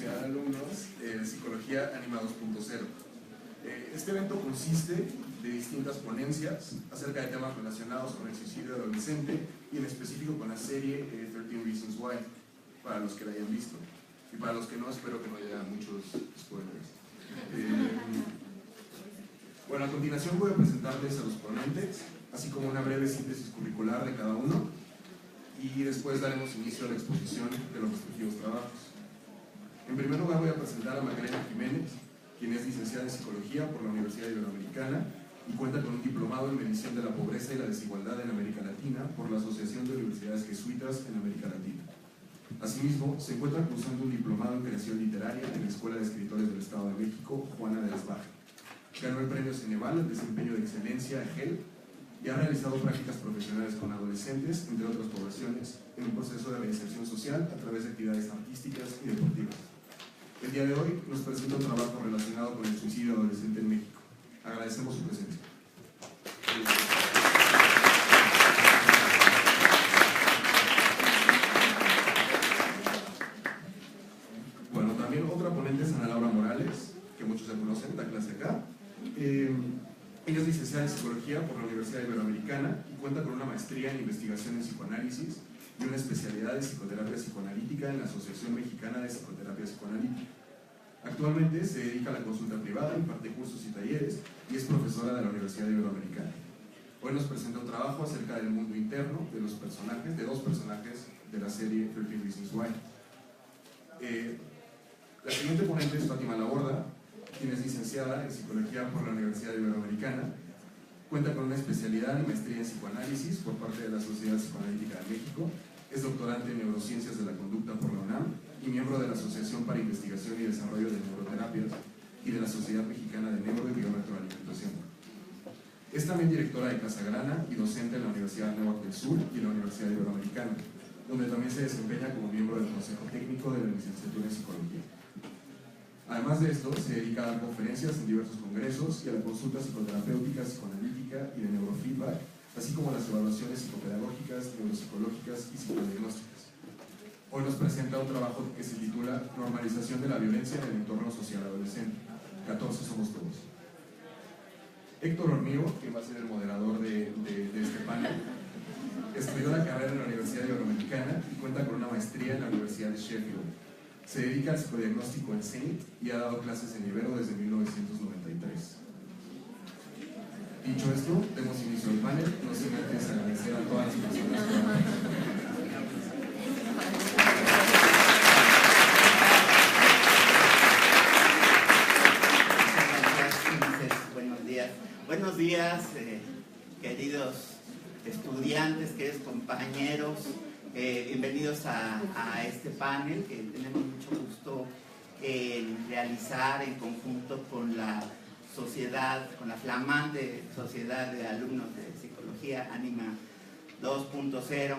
Universidad de Alumnos de Psicología Anima 2.0. Este evento consiste de distintas ponencias acerca de temas relacionados con el suicidio adolescente y en específico con la serie 13 Reasons Why, para los que la hayan visto. Y para los que no, espero que no haya muchos spoilers. Bueno, a continuación voy a presentarles a los ponentes, así como una breve síntesis curricular de cada uno, y después daremos inicio a la exposición de los respectivos trabajos. En primer lugar voy a presentar a Magdalena Jiménez, quien es licenciada en Psicología por la Universidad Iberoamericana y cuenta con un diplomado en Medición de la Pobreza y la Desigualdad en América Latina por la Asociación de Universidades Jesuitas en América Latina. Asimismo, se encuentra cursando un diplomado en Creación Literaria en la Escuela de Escritores del Estado de México, Juana de las Bajas. Ganó el premio Ceneval al desempeño de excelencia EGEL y ha realizado prácticas profesionales con adolescentes, entre otras poblaciones, en un proceso de reinserción social a través de actividades artísticas y deportivas. El día de hoy nos presenta un trabajo relacionado con el suicidio adolescente en México. Agradecemos su presencia. Bueno, también otra ponente es Ana Laura Morales, que muchos se conocen, da clase acá. Ella es licenciada en Psicología por la Universidad Iberoamericana y cuenta con una maestría en Investigación en Psicoanálisis y una especialidad de Psicoterapia Psicoanalítica en la Asociación Mexicana de Psicoterapia Psicoanalítica. Actualmente se dedica a la consulta privada, imparte cursos y talleres y es profesora de la Universidad Iberoamericana. Hoy nos presenta un trabajo acerca del mundo interno de los personajes, de dos personajes de la serie 13 Reasons Why. La siguiente ponente es Fátima Laborda, quien es licenciada en Psicología por la Universidad Iberoamericana, cuenta con una especialidad en maestría en psicoanálisis por parte de la Sociedad Psicoanalítica de México, es doctorante en Neurociencias de la Conducta por la UNAM y miembro de la Asociación para Investigación y Desarrollo de Neuroterapias y de la Sociedad Mexicana de Neuro y Bioretroalimentación. Es también directora de Casa Grana y docente en la Universidad Anáhuac del Sur y en la Universidad Iberoamericana, donde también se desempeña como miembro del Consejo Técnico de la Licenciatura en Psicología. Además de esto, se dedica a dar conferencias en diversos congresos y a la consulta psicoterapéutica, psicoanalítica y de neurofeedback, así como a las evaluaciones psicopedagógicas, neuropsicológicas y psicodiagnósticas. Hoy nos presenta un trabajo que se titula Normalización de la violencia en el entorno social adolescente. 14 somos todos. Héctor Hormigo, que va a ser el moderador de este panel, estudió la carrera en la Universidad Iberoamericana y cuenta con una maestría en la Universidad de Sheffield. Se dedica al psicodiagnóstico en CENIT y ha dado clases en Ibero desde 1993. Dicho esto, demos inicio al panel, no sin antes agradecer a todas las personas que han Buenos días, queridos estudiantes, queridos compañeros, bienvenidos a este panel que tenemos mucho gusto en realizar en conjunto con la sociedad, con la flamante Sociedad de Alumnos de Psicología Anima 2.0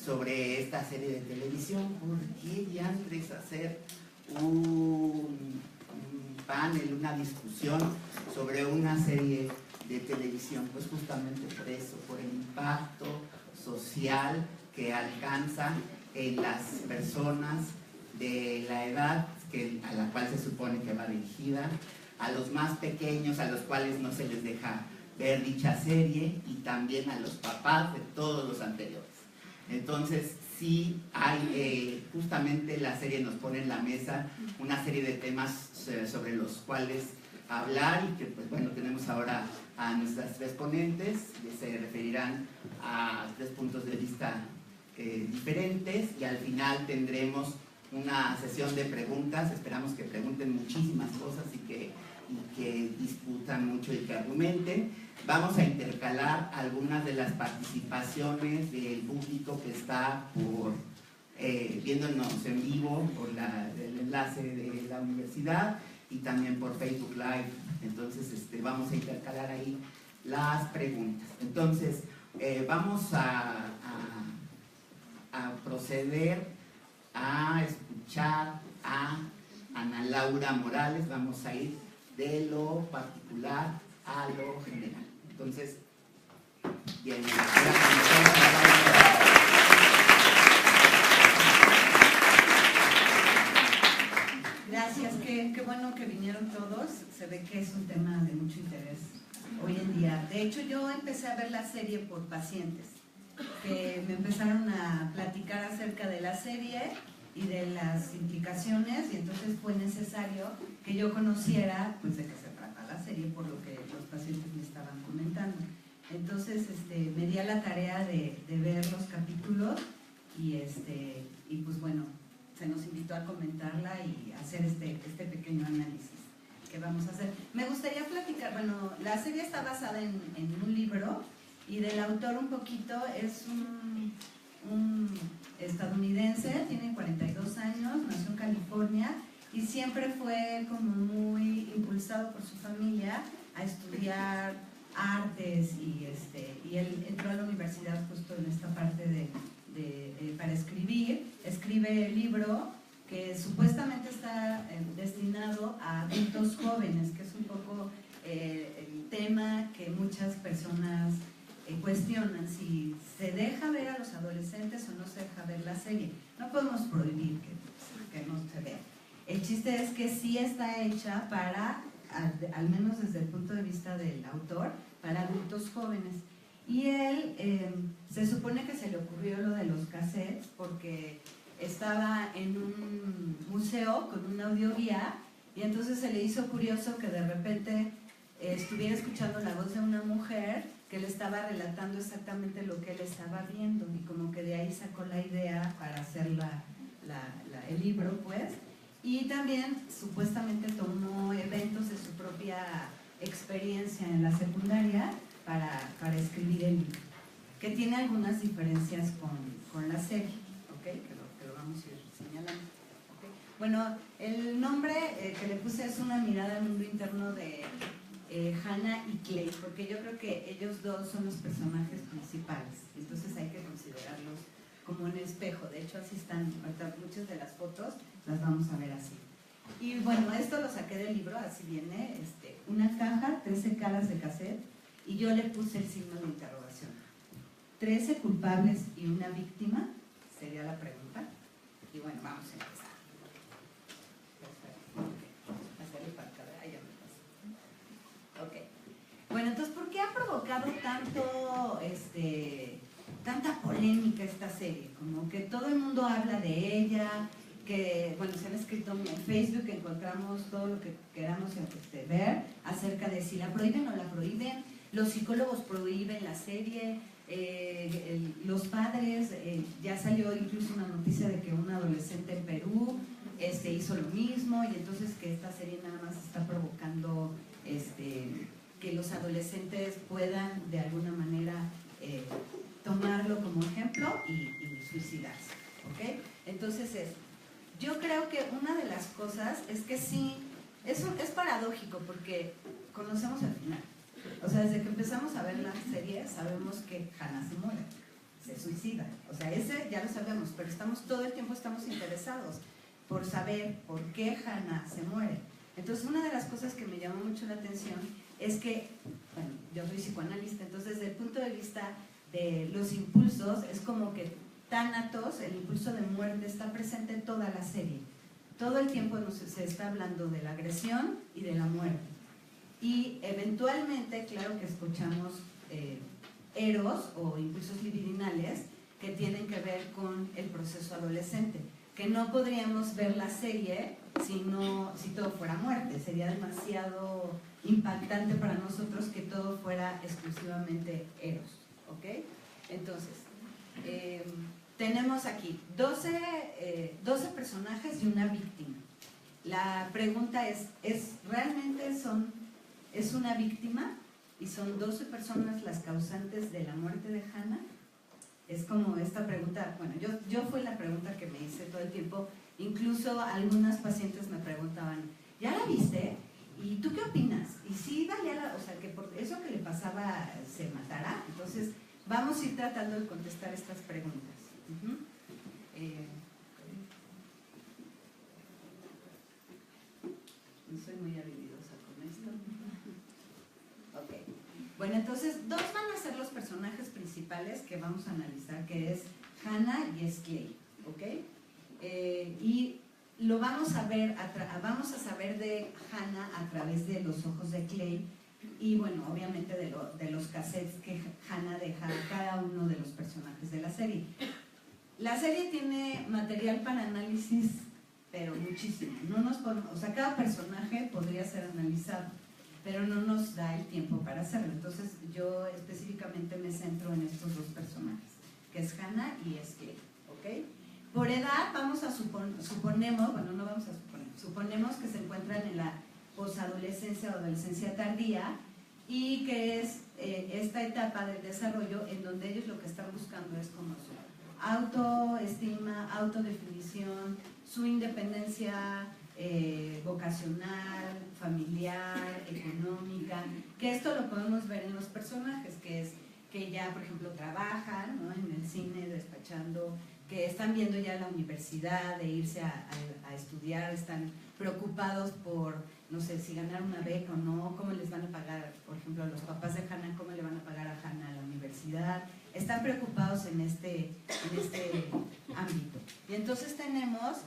sobre esta serie de televisión. ¿Por qué diantres hacer un panel, una discusión sobre una serie de televisión? Pues justamente por eso, por el impacto social que alcanza en las personas de la edad a la cual se supone que va dirigida, a los más pequeños a los cuales no se les deja ver dicha serie y también a los papás de todos los anteriores. Entonces sí hay, justamente la serie nos pone en la mesa una serie de temas sobre los cuales hablar y que pues bueno, tenemos ahora a nuestras tres ponentes que se referirán a tres puntos de vista diferentes y al final tendremos una sesión de preguntas. Esperamos que pregunten muchísimas cosas y que discutan mucho y que argumenten. Vamos a intercalar algunas de las participaciones del público que está viéndonos en vivo por el enlace de la universidad y también por Facebook Live. Entonces vamos a intercalar ahí las preguntas. Entonces vamos a proceder a escuchar a Ana Laura Morales. Vamos a ir de lo particular a lo general. Entonces, bienvenida. bueno que vinieron todos, se ve que es un tema de mucho interés hoy en día. De hecho, yo empecé a ver la serie por pacientes, que me empezaron a platicar acerca de la serie y de las implicaciones, y entonces fue necesario que yo conociera pues de qué se trata la serie, por lo que los pacientes me estaban comentando. Entonces me di a la tarea de ver los capítulos y pues bueno, se nos invitó a comentarla y hacer este pequeño análisis que vamos a hacer. Me gustaría platicar, bueno, la serie está basada en un libro, y del autor un poquito. Es un estadounidense, tiene 42 años, nació en California y siempre fue como muy impulsado por su familia a estudiar artes, y él entró a la universidad justo en esta parte para escribe el libro que supuestamente está destinado a adultos jóvenes, que es un poco el tema que muchas personas cuestionan, si se deja ver a los adolescentes o no se deja ver la serie. No podemos prohibir que no se vea. El chiste es que sí está hecha para, al menos desde el punto de vista del autor, para adultos jóvenes. Y él, se supone que se le ocurrió lo de los cassettes porque estaba en un museo con un audioguía, y entonces se le hizo curioso que de repente estuviera escuchando la voz de una mujer que le estaba relatando exactamente lo que él estaba viendo, y como que de ahí sacó la idea para hacer el libro, pues. Y también supuestamente tomó eventos de su propia experiencia en la secundaria para escribir el libro, que tiene algunas diferencias con la serie, ¿ok? Que lo vamos a ir señalando. ¿Okay? Bueno, el nombre que le puse es Una mirada al mundo interno de Hannah y Clay, porque yo creo que ellos dos son los personajes principales, entonces hay que considerarlos como un espejo. De hecho, así están, ahorita muchas de las fotos las vamos a ver así. Y bueno, esto lo saqué del libro, así viene, una caja, 13 caras de cassette, y yo le puse el signo de interrogación. 13 culpables y una víctima, sería la pregunta. Y bueno, vamos a empezar. Bueno, entonces, ¿por qué ha provocado tanta polémica esta serie? Como que todo el mundo habla de ella, que, bueno, se han escrito en Facebook, encontramos todo lo que queramos ver acerca de si la prohíben o la prohíben. Los psicólogos prohíben la serie, los padres, ya salió incluso una noticia de que un adolescente en Perú hizo lo mismo, y entonces que esta serie nada más está provocando que los adolescentes puedan de alguna manera tomarlo como ejemplo y suicidarse, ¿ok? Entonces yo creo que una de las cosas es que sí, eso es paradójico porque conocemos el final. O sea, desde que empezamos a ver la serie sabemos que Hannah se muere, se suicida. O sea, ese ya lo sabemos, pero todo el tiempo estamos interesados por saber por qué Hannah se muere. Entonces, una de las cosas que me llamó mucho la atención es que, bueno, yo soy psicoanalista, entonces desde el punto de vista de los impulsos, es como que Thanatos, el impulso de muerte, está presente en toda la serie. Todo el tiempo se está hablando de la agresión y de la muerte. Y eventualmente, claro que escuchamos eros o impulsos libidinales que tienen que ver con el proceso adolescente, que no podríamos ver la serie si todo fuera muerte. Sería demasiado impactante para nosotros que todo fuera exclusivamente eros, ¿ok? Entonces, tenemos aquí 12 personajes y una víctima. La pregunta es ¿realmente es una víctima y son 12 personas las causantes de la muerte de Hannah? Es como esta pregunta, bueno, yo fue la pregunta que me hice todo el tiempo. Incluso algunas pacientes me preguntaban, ¿ya la viste? ¿Y tú qué opinas? ¿Y si valía o sea, que por eso que le pasaba se matará? Entonces, vamos a ir tratando de contestar estas preguntas. No soy muy habilidosa con esto. Ok. Bueno, entonces, dos van a ser los personajes principales que vamos a analizar, que es Hannah y es Clay, ¿ok? Y lo vamos a ver, vamos a saber de Hannah a través de los ojos de Clay y bueno, obviamente de los cassettes que Hannah deja a cada uno de los personajes de la serie. La serie tiene material para análisis, pero muchísimo. O sea, cada personaje podría ser analizado, pero no nos da el tiempo para hacerlo. Entonces yo específicamente me centro en estos dos personajes, que es Hannah y es Clay, ¿ok? Por edad vamos a suponemos que se encuentran en la posadolescencia o adolescencia tardía y que es esta etapa del desarrollo en donde ellos lo que están buscando es como su autoestima, autodefinición, su independencia vocacional, familiar, económica, que esto lo podemos ver en los personajes, que es que ya, por ejemplo, trabajan, ¿no?, en el cine, despachando, que están viendo ya la universidad, de irse a estudiar, están preocupados por, no sé, si ganar una beca o no, cómo les van a pagar, por ejemplo, a los papás de Hannah, cómo le van a pagar a Hannah a la universidad, están preocupados en este ámbito. Y entonces tenemos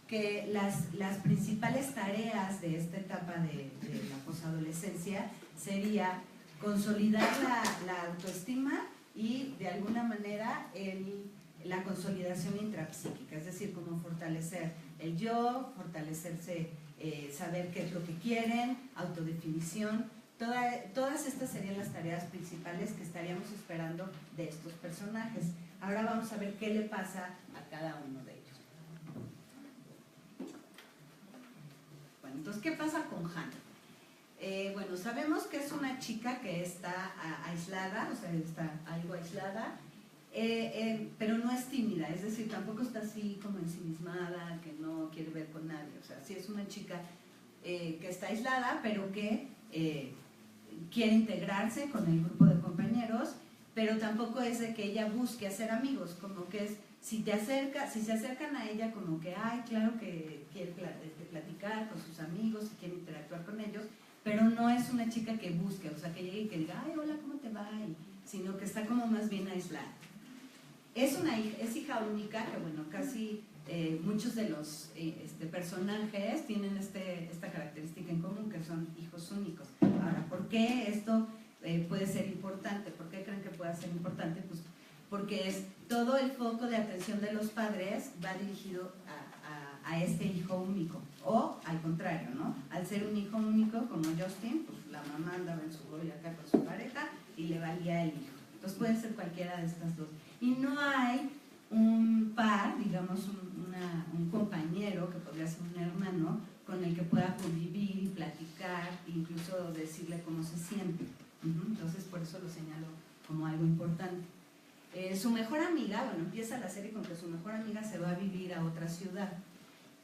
que las principales tareas de esta etapa de la posadolescencia sería consolidar la autoestima y de alguna manera la consolidación intrapsíquica, es decir, como fortalecer el yo, fortalecerse, saber qué es lo que quieren, autodefinición. Todas estas serían las tareas principales que estaríamos esperando de estos personajes. Ahora vamos a ver qué le pasa a cada uno de ellos. Bueno, entonces, ¿qué pasa con Hannah? Bueno, sabemos que es una chica que está aislada, o sea, está algo aislada, pero no es tímida, es decir, tampoco está así como ensimismada, que no quiere ver con nadie. O sea, sí es una chica que está aislada, pero que quiere integrarse con el grupo de compañeros, pero tampoco es de que ella busque hacer amigos, como que es, si se acercan a ella como que, ay, claro que quiere platicar con sus amigos y quiere interactuar con ellos, pero no es una chica que busque, o sea, que llegue y que diga, ay, hola, ¿cómo te va? Sino que está como más bien aislada. Es hija única, que bueno, casi muchos de los personajes tienen esta característica en común, que son hijos únicos. Ahora, ¿por qué esto puede ser importante? ¿Por qué creen que puede ser importante? Pues porque todo el foco de atención de los padres va dirigido a este hijo único, o al contrario, ¿no? Al ser un hijo único como Justin, pues la mamá andaba en su rollo acá con su pareja y le valía el hijo. Entonces puede ser cualquiera de estas dos. Y no hay un par, digamos, un compañero, que podría ser un hermano, con el que pueda convivir y platicar, incluso decirle cómo se siente. Entonces, por eso lo señalo como algo importante. Su mejor amiga, bueno, empieza la serie con que su mejor amiga se va a vivir a otra ciudad.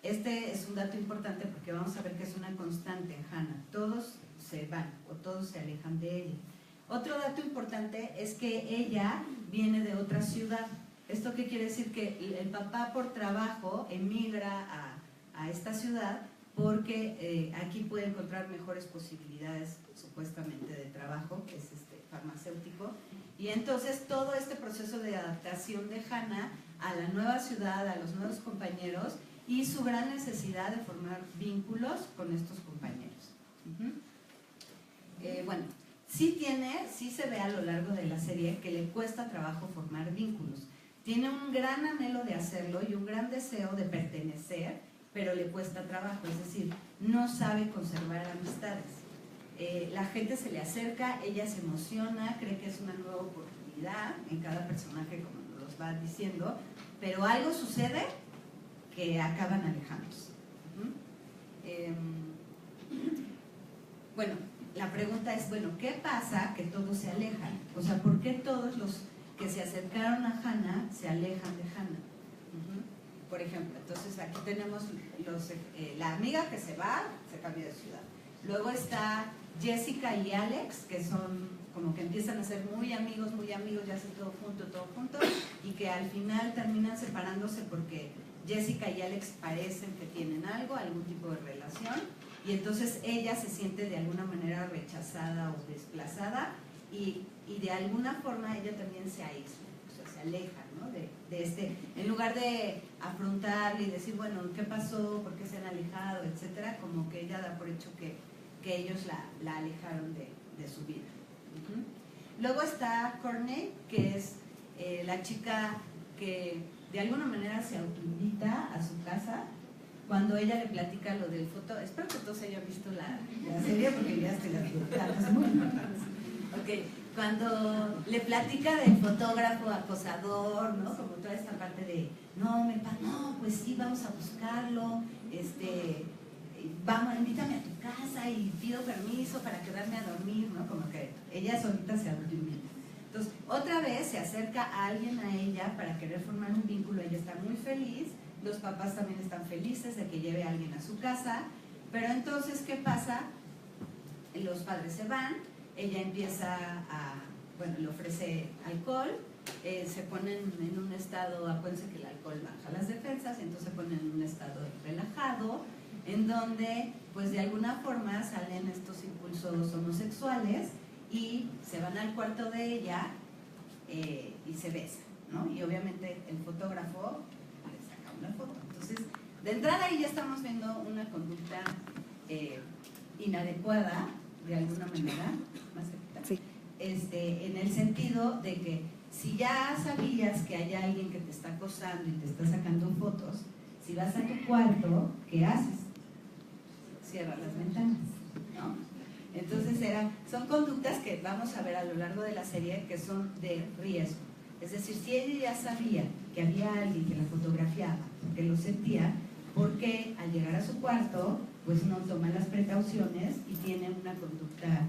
Este es un dato importante porque vamos a ver que es una constante en Hannah. Todos se van o todos se alejan de ella. Otro dato importante es que ella viene de otra ciudad. ¿Esto qué quiere decir? Que el papá por trabajo emigra a esta ciudad porque aquí puede encontrar mejores posibilidades supuestamente de trabajo, que es farmacéutico. Y entonces todo este proceso de adaptación de Hannah a la nueva ciudad, a los nuevos compañeros y su gran necesidad de formar vínculos con estos compañeros. Bueno, sí se ve a lo largo de la serie que le cuesta trabajo formar vínculos. Tiene un gran anhelo de hacerlo y un gran deseo de pertenecer, pero le cuesta trabajo, es decir, no sabe conservar amistades. La gente se le acerca, ella se emociona, cree que es una nueva oportunidad en cada personaje, como nos va diciendo, pero algo sucede que acaban alejándose. Bueno, la pregunta es, bueno, ¿qué pasa que todos se alejan? O sea, ¿por qué todos los que se acercaron a Hannah se alejan de Hannah? Por ejemplo, entonces aquí tenemos la amiga que se va, se cambia de ciudad. Luego está Jessica y Alex, que son como que empiezan a ser muy amigos, ya hacen todo junto, y que al final terminan separándose porque Jessica y Alex parecen que tienen algún tipo de relación, y entonces ella se siente de alguna manera rechazada o desplazada, y de alguna forma ella también se aísla, o sea, se aleja, ¿no?, de en lugar de afrontarle y decir, bueno, ¿qué pasó? ¿Por qué se han alejado? Etcétera, como que ella da por hecho que ellos la alejaron de su vida. Luego está Courtney, que es la chica que de alguna manera se autoinvita a su casa cuando ella le platica lo del foto. Espero que todos hayan visto la serie porque ya te las muy importantes. Okay. Cuando le platica del fotógrafo acosador, ¿no? Como toda esta parte de, no, pues sí, vamos a buscarlo, vamos, invítame a tu casa y pido permiso para quedarme a dormir, ¿no? Como que ella solita se autoinvita. Entonces, otra vez se acerca a alguien a ella para querer formar un vínculo, ella está muy feliz, los papás también están felices de que lleve a alguien a su casa, pero entonces, ¿qué pasa? Los padres se van, ella empieza le ofrece alcohol, se ponen en un estado, acuérdense que el alcohol baja las defensas, entonces se ponen en un estado relajado, en donde pues de alguna forma salen estos impulsos homosexuales y se van al cuarto de ella y se besan, ¿no? Y obviamente el fotógrafo le saca una foto. Entonces, de entrada ahí ya estamos viendo una conducta inadecuada, de alguna manera, más cerquita, sí. En el sentido de que si ya sabías que hay alguien que te está acosando y te está sacando fotos, si vas a tu cuarto, ¿qué haces? Cierras las ventanas, ¿no? Entonces son conductas que vamos a ver a lo largo de la serie que son de riesgo. Es decir, si ella ya sabía que había alguien que la fotografiaba, que lo sentía, ¿por qué al llegar a su cuarto pues no toma las precauciones y tiene una conducta,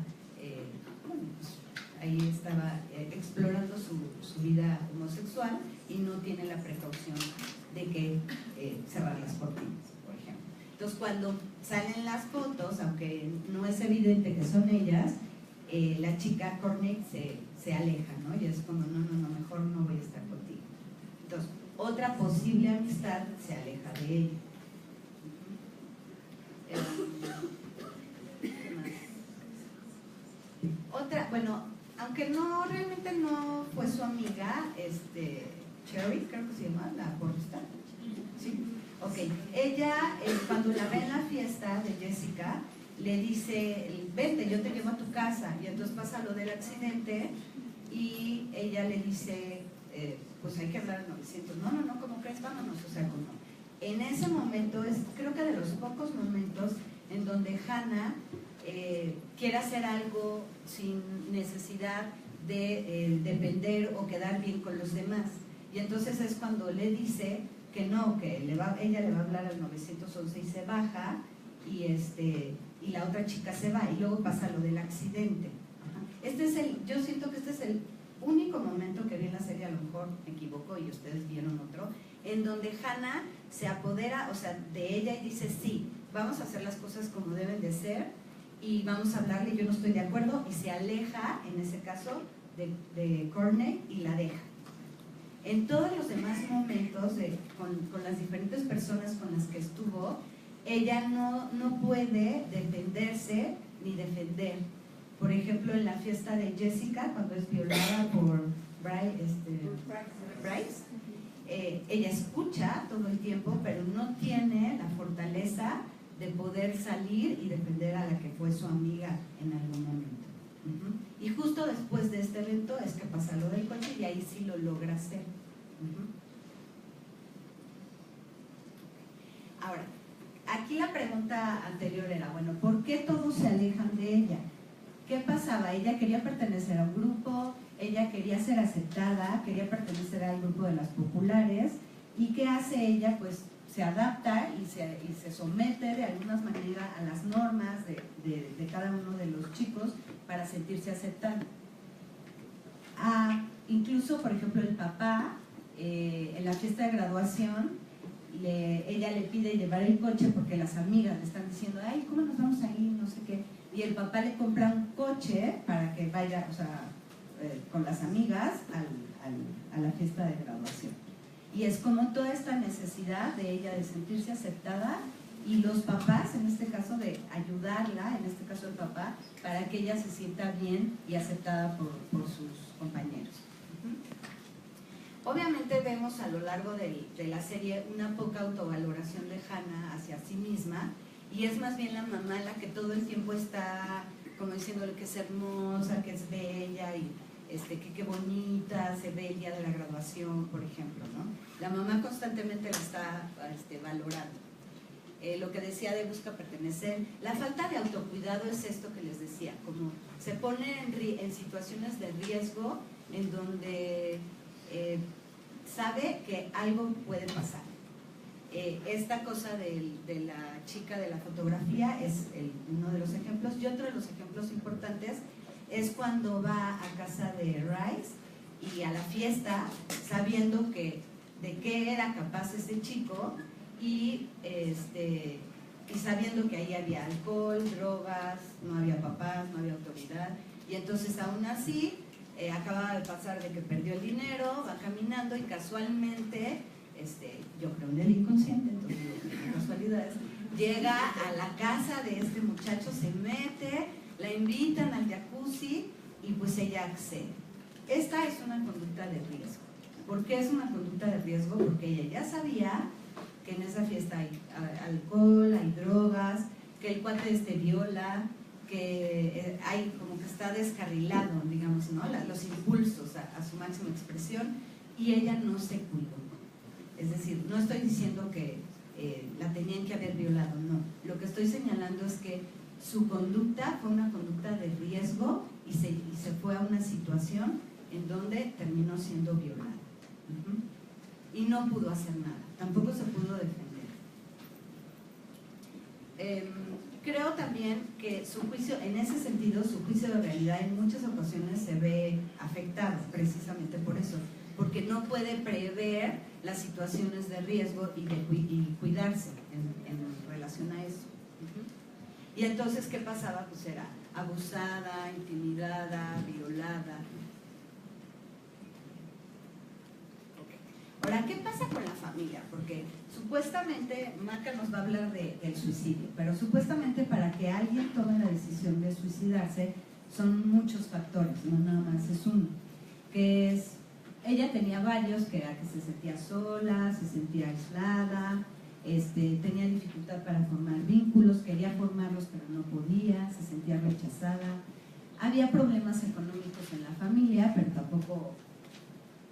pues ahí estaba explorando su vida homosexual y no tiene la precaución de que cerrar las cortinas, por ejemplo? Entonces, cuando salen las fotos, aunque no es evidente que son ellas, la chica Courtney se aleja, ¿no? Y es como, no, mejor no voy a estar contigo. Entonces, otra posible amistad se aleja de ella. Otra, bueno, aunque no, realmente no fue su amiga, Cherry, creo que se llama, la porrista. Sí, ok. Ella, cuando la ve en la fiesta de Jessica, le dice, vente, yo te llevo a tu casa. Y entonces pasa lo del accidente y ella le dice, pues hay que hablar al 900. No, ¿cómo crees? Vámonos, o sea, como... En ese momento es, creo que de los pocos momentos en donde Hannah quiere hacer algo sin necesidad de depender o quedar bien con los demás. Y entonces es cuando le dice que no, que ella le va a hablar al 911 y se baja y la otra chica se va y luego pasa lo del accidente. Yo siento que este es el único momento que vi en la serie, a lo mejor me equivoco y ustedes vieron otro, en donde Hannah se apodera, o sea, de ella y dice, sí, vamos a hacer las cosas como deben de ser y vamos a hablarle, yo no estoy de acuerdo, y se aleja, en ese caso, de Courtney y la deja. En todos los demás momentos, con las diferentes personas con las que estuvo, ella no puede defenderse ni defender. Por ejemplo, en la fiesta de Jessica, cuando es violada por Bryce, ella escucha todo el tiempo, pero no tiene la fortaleza de poder salir y defender a la que fue su amiga en algún momento. Y justo después de este evento es que pasa lo del coche y ahí sí lo logra hacer. Ahora, aquí la pregunta anterior era, bueno, ¿por qué todos se alejan de ella? ¿Qué pasaba? Ella quería pertenecer a un grupo, ella quería ser aceptada, quería pertenecer al grupo de las populares, ¿y qué hace ella? Pues se adapta y se somete de alguna manera a las normas de cada uno de los chicos para sentirse aceptada. Incluso, por ejemplo, el papá, en la fiesta de graduación, ella le pide llevar el coche porque las amigas le están diciendo, ay, ¿cómo nos vamos a ir? No sé qué. Y el papá le compra un coche para que vaya, o sea, con las amigas a la fiesta de graduación. Y es como toda esta necesidad de ella de sentirse aceptada y los papás, en este caso, de ayudarla, en este caso el papá, para que ella se sienta bien y aceptada por sus compañeros. Obviamente vemos a lo largo de la serie una poca autovaloración de Hannah hacia sí misma, y es más bien la mamá la que todo el tiempo está como diciéndole que es hermosa, que es bella, y que qué bonita se ve el día de la graduación, por ejemplo, ¿no? La mamá constantemente la está valorando. Lo que decía de busca pertenecer, la falta de autocuidado es esto que les decía, como se pone en situaciones de riesgo en donde sabe que algo puede pasar. Esta cosa de la chica de la fotografía es uno de los ejemplos, y otro de los ejemplos importantes es cuando va a casa de Rice y a la fiesta sabiendo de qué era capaz ese chico, y sabiendo que ahí había alcohol, drogas, no había papás, no había autoridad, y entonces aún así acaba de pasar de que perdió el dinero, va caminando y casualmente, yo creo en el inconsciente, entonces casualidades, llega a la casa de este muchacho, se mete, la invitan al jacuzzi y pues ella accede. Esta es una conducta de riesgo. ¿Por qué es una conducta de riesgo? Porque ella ya sabía que en esa fiesta hay alcohol, hay drogas, que el cuate viola, que hay como que está descarrilado, digamos, ¿no? Los impulsos a su máxima expresión, y ella no se cuidó. Es decir, no estoy diciendo que la tenían que haber violado, no. Lo que estoy señalando es que su conducta fue una conducta de riesgo y se fue a una situación en donde terminó siendo violada. Y no pudo hacer nada, tampoco se pudo defender. Creo también que su juicio, en ese sentido, su juicio de realidad en muchas ocasiones se ve afectado precisamente por eso, porque no puede prever las situaciones de riesgo y cuidarse en relación a eso. Y entonces, ¿qué pasaba? Pues era abusada, intimidada, violada. Ahora, ¿qué pasa con la familia? Porque supuestamente, Maca nos va a hablar del suicidio, pero supuestamente para que alguien tome la decisión de suicidarse son muchos factores, no nada más es uno, que es, ella tenía varios, que era que se sentía sola, se sentía aislada, tenía dificultad para formar vínculos, quería formarlos pero no podía, se sentía rechazada, había problemas económicos en la familia, pero tampoco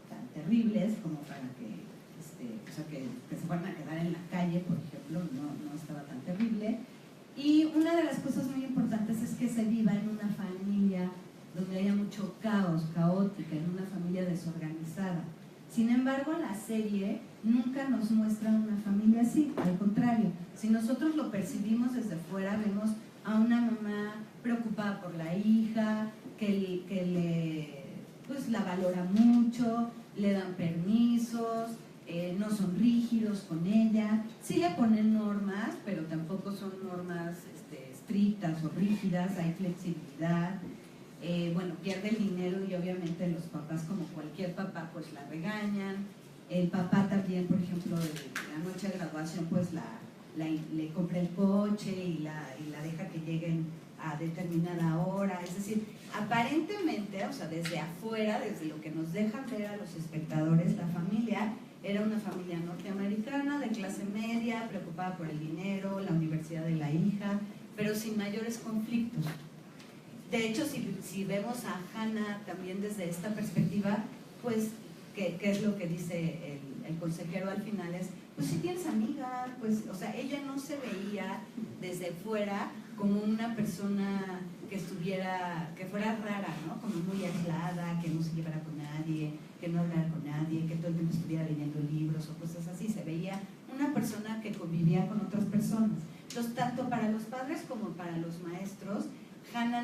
tan terribles como para que se fueran a quedar en la calle, por ejemplo, no estaba tan terrible. Y una de las cosas muy importantes es que se viva en una familia donde haya mucho caos, caótica, en una familia desorganizada. Sin embargo, la serie nunca nos muestra una familia así, al contrario. Si nosotros lo percibimos desde fuera, vemos a una mamá preocupada por la hija, que la valora mucho, le dan permisos, no son rígidos con ella, sí le ponen normas, pero tampoco son normas estrictas o rígidas, hay flexibilidad. Pierde el dinero y obviamente los papás, como cualquier papá, pues la regañan. El papá también, por ejemplo, la noche de graduación, pues le compra el coche y la deja que lleguen a determinada hora. Es decir, aparentemente, o sea, desde afuera, desde lo que nos dejan ver a los espectadores, la familia era una familia norteamericana de clase media, preocupada por el dinero, la universidad de la hija, pero sin mayores conflictos. De hecho, si vemos a Hannah también desde esta perspectiva, pues, ¿qué es lo que dice el consejero al final? Es, pues si tienes amigas, pues, o sea, ella no se veía desde fuera como una persona que fuera rara, ¿no? Como muy aislada, que no se llevara con nadie, que no hablara con nadie, que todo el tiempo estuviera leyendo libros o cosas así. Se veía una persona que convivía con otras personas. Entonces, tanto para los padres como para los maestros, Hannah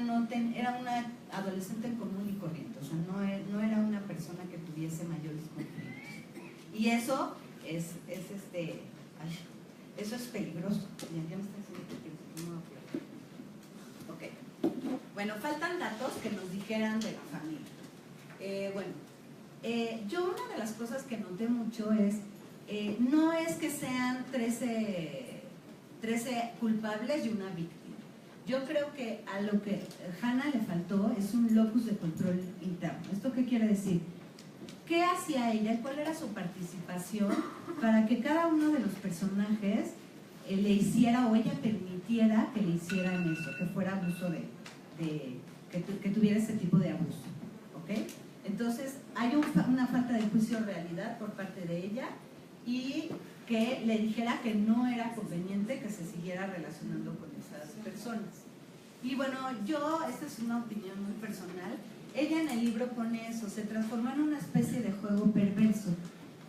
era una adolescente común y corriente, o sea, no era una persona que tuviese mayores conflictos. Y eso eso es peligroso. Ya me está diciendo que no. Ok. Bueno, faltan datos que nos dijeran de la familia. Yo una de las cosas que noté mucho es, no es que sean 13 culpables y una víctima. Yo creo que a lo que Hannah le faltó es un locus de control interno. ¿Esto qué quiere decir? ¿qué hacía ella? ¿Cuál era su participación para que cada uno de los personajes le hiciera o ella permitiera que le hicieran eso, que fuera abuso que tuviera ese tipo de abuso? ¿Ok? Entonces, hay una falta de juicio de realidad por parte de ella y que le dijera que no era conveniente que se siguiera relacionando con esas personas. Y bueno, esta es una opinión muy personal, ella en el libro pone eso, se transformó en una especie de juego perverso.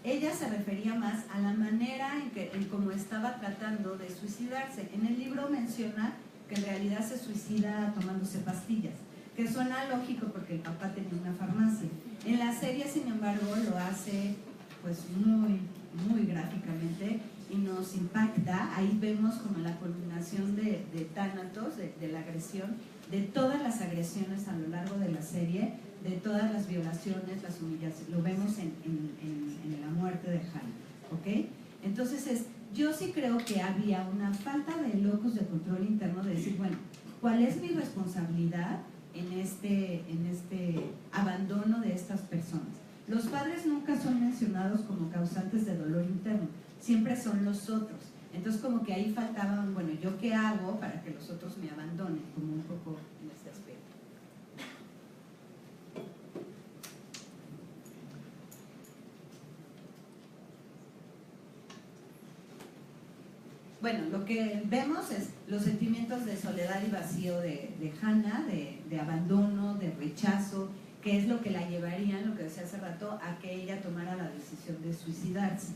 Ella se refería más a la manera en cómo estaba tratando de suicidarse. En el libro menciona que en realidad se suicida tomándose pastillas, que suena lógico porque el papá tenía una farmacia. En la serie, sin embargo, lo hace pues muy, muy gráficamente y nos impacta. Ahí vemos como la culminación de tánatos, de la agresión, de todas las agresiones a lo largo de la serie, de todas las violaciones, las humillaciones. Lo vemos en la muerte de Hannah, ¿ok? Entonces, yo sí creo que había una falta de locus de control interno de decir, bueno, ¿cuál es mi responsabilidad en este abandono de estas personas? Los padres nunca son mencionados como causantes de dolor interno, siempre son los otros. Entonces como que ahí faltaba, bueno, ¿yo qué hago para que los otros me abandonen? Como un poco en ese aspecto. Bueno, lo que vemos es los sentimientos de soledad y vacío de Hannah, de abandono, de rechazo, que es lo que la llevaría, lo que decía hace rato, a que ella tomara la decisión de suicidarse.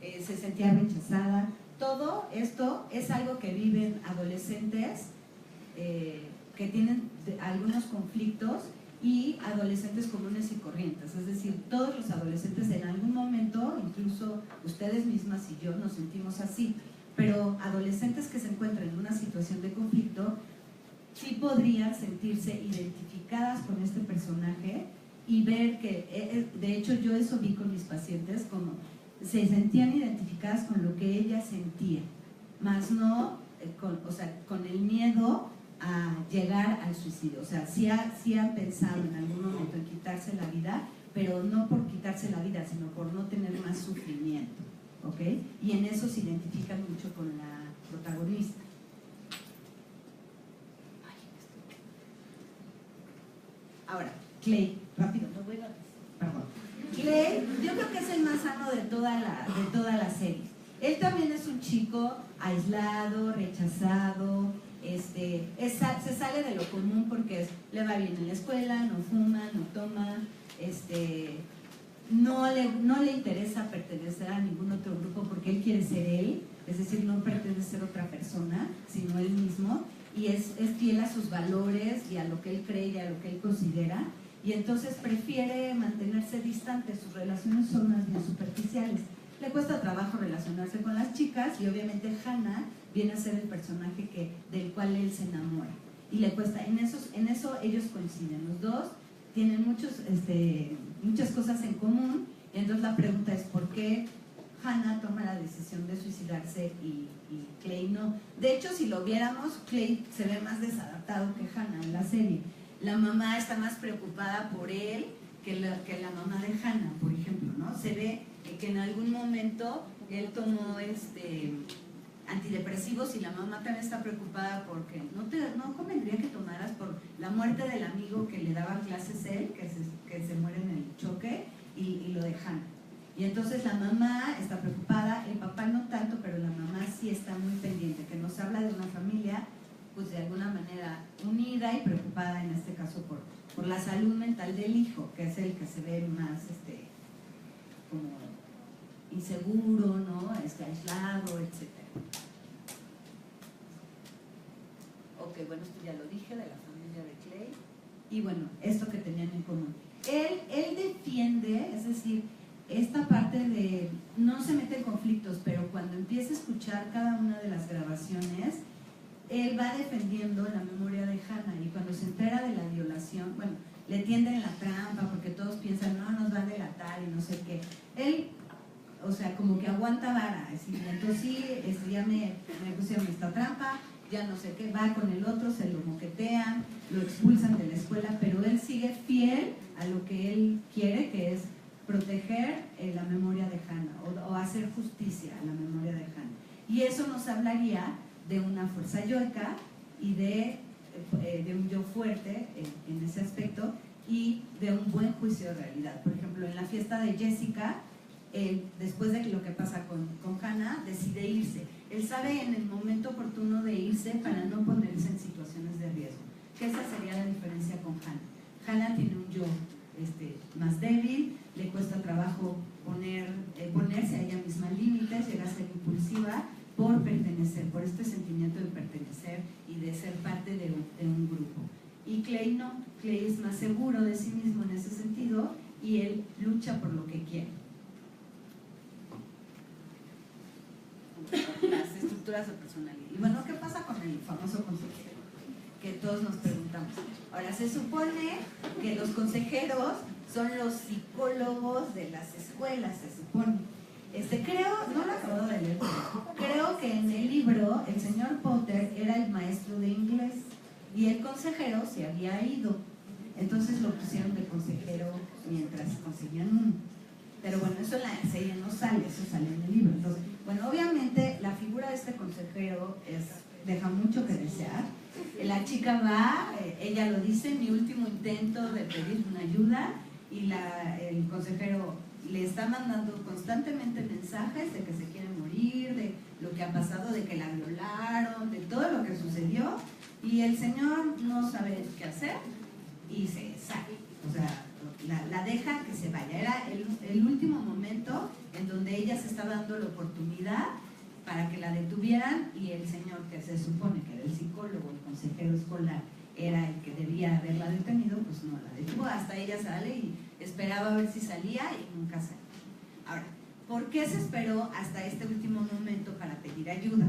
Se sentía rechazada. Todo esto es algo que viven adolescentes que tienen algunos conflictos y adolescentes comunes y corrientes. Es decir, todos los adolescentes en algún momento, incluso ustedes mismas y yo, nos sentimos así. Pero adolescentes que se encuentran en una situación de conflicto sí podrían sentirse identificadas con este personaje y ver que, de hecho yo eso vi con mis pacientes, como se sentían identificadas con lo que ella sentía, más no con el miedo a llegar al suicidio. O sea, sí han pensado en algún momento en quitarse la vida, pero no por quitarse la vida, sino por no tener más sufrimiento, ¿ok? Y en eso se identifican mucho con la protagonista. Ahora, Clay, rápido, no voy a... Perdón. Clay, yo creo que es el más sano de toda la serie. Él también es un chico aislado, rechazado, se sale de lo común porque le va bien en la escuela, no fuma, no toma, no le interesa pertenecer a ningún otro grupo porque él quiere ser él, es decir, no pretende ser otra persona, sino él mismo, y es fiel a sus valores y a lo que él cree y a lo que él considera, y entonces prefiere mantenerse distante. Sus relaciones son más bien superficiales. Le cuesta trabajo relacionarse con las chicas y obviamente Hannah viene a ser el personaje del cual él se enamora. Y le cuesta, en eso ellos coinciden. Los dos tienen muchas cosas en común, y entonces la pregunta es ¿por qué Hannah toma la decisión de suicidarse y Clay no? De hecho, si lo viéramos, Clay se ve más desadaptado que Hannah en la serie. La mamá está más preocupada por él que la mamá de Hannah, por ejemplo, ¿no? Se ve que en algún momento él tomó antidepresivos y la mamá también está preocupada porque no convendría que tomaras por la muerte del amigo que le daba clases él, que se muere en el choque, y lo de Hannah. Y entonces la mamá está preocupada, el papá no tanto, pero la mamá sí está muy pendiente, que nos habla de una familia pues de alguna manera unida y preocupada en este caso por la salud mental del hijo, que es el que se ve más como inseguro, ¿no? Aislado, etc. Ok, bueno, esto ya lo dije, de la familia de Clay. Y bueno, esto que tenían en común. Él defiende, es decir, esta parte de no se mete en conflictos, pero cuando empieza a escuchar cada una de las grabaciones, él va defendiendo la memoria de Hannah, y cuando se entera de la violación, bueno, le tienden la trampa porque todos piensan, no, nos va a delatar y no sé qué. Él, o sea, como que aguanta vara, entonces sí, ya me pusieron esta trampa, ya no sé qué, va con el otro, se lo moquetean, lo expulsan de la escuela, pero él sigue fiel a lo que él quiere, que es proteger la memoria de Hannah o hacer justicia a la memoria de Hannah. Y eso nos hablaría de una fuerza yoica y de un yo fuerte en ese aspecto y de un buen juicio de realidad. Por ejemplo, en la fiesta de Jessica, él, después de lo que pasa con Hannah, decide irse. Él sabe en el momento oportuno de irse para no ponerse en situaciones de riesgo. Que esa sería la diferencia con Hannah. Hannah tiene un yo más débil, le cuesta trabajo ponerse a ella misma límites, llega a ser impulsiva por pertenecer, por este sentimiento de pertenecer y de ser parte de un grupo. Y Clay no, Clay es más seguro de sí mismo en ese sentido y él lucha por lo que quiere. Las estructuras de personalidad. Y bueno, ¿qué pasa con el famoso consejero? Que todos nos preguntamos. Ahora, se supone que los consejeros son los psicólogos de las escuelas, se supone. Creo, no lo acabo de leer, creo que en el libro el señor Potter era el maestro de inglés y el consejero se había ido. Entonces lo pusieron de consejero mientras conseguían uno. Pero bueno, eso en la serie no sale, eso sale en el libro. Entonces, bueno, obviamente la figura de este consejero deja mucho que desear. La chica va, ella lo dice, mi último intento de pedir una ayuda, y el consejero le está mandando constantemente mensajes de que se quiere morir, de lo que ha pasado, de que la violaron, de todo lo que sucedió, y el señor no sabe qué hacer y se sale. O sea, la deja que se vaya. Era el último momento en donde ella se estaba dando la oportunidad para que la detuvieran, y el señor, que se supone que era el psicólogo, el consejero escolar, era el que debía haberla detenido, pues no la detuvo. Hasta ella sale y esperaba a ver si salía y nunca salió. Ahora, ¿por qué se esperó hasta este último momento para pedir ayuda?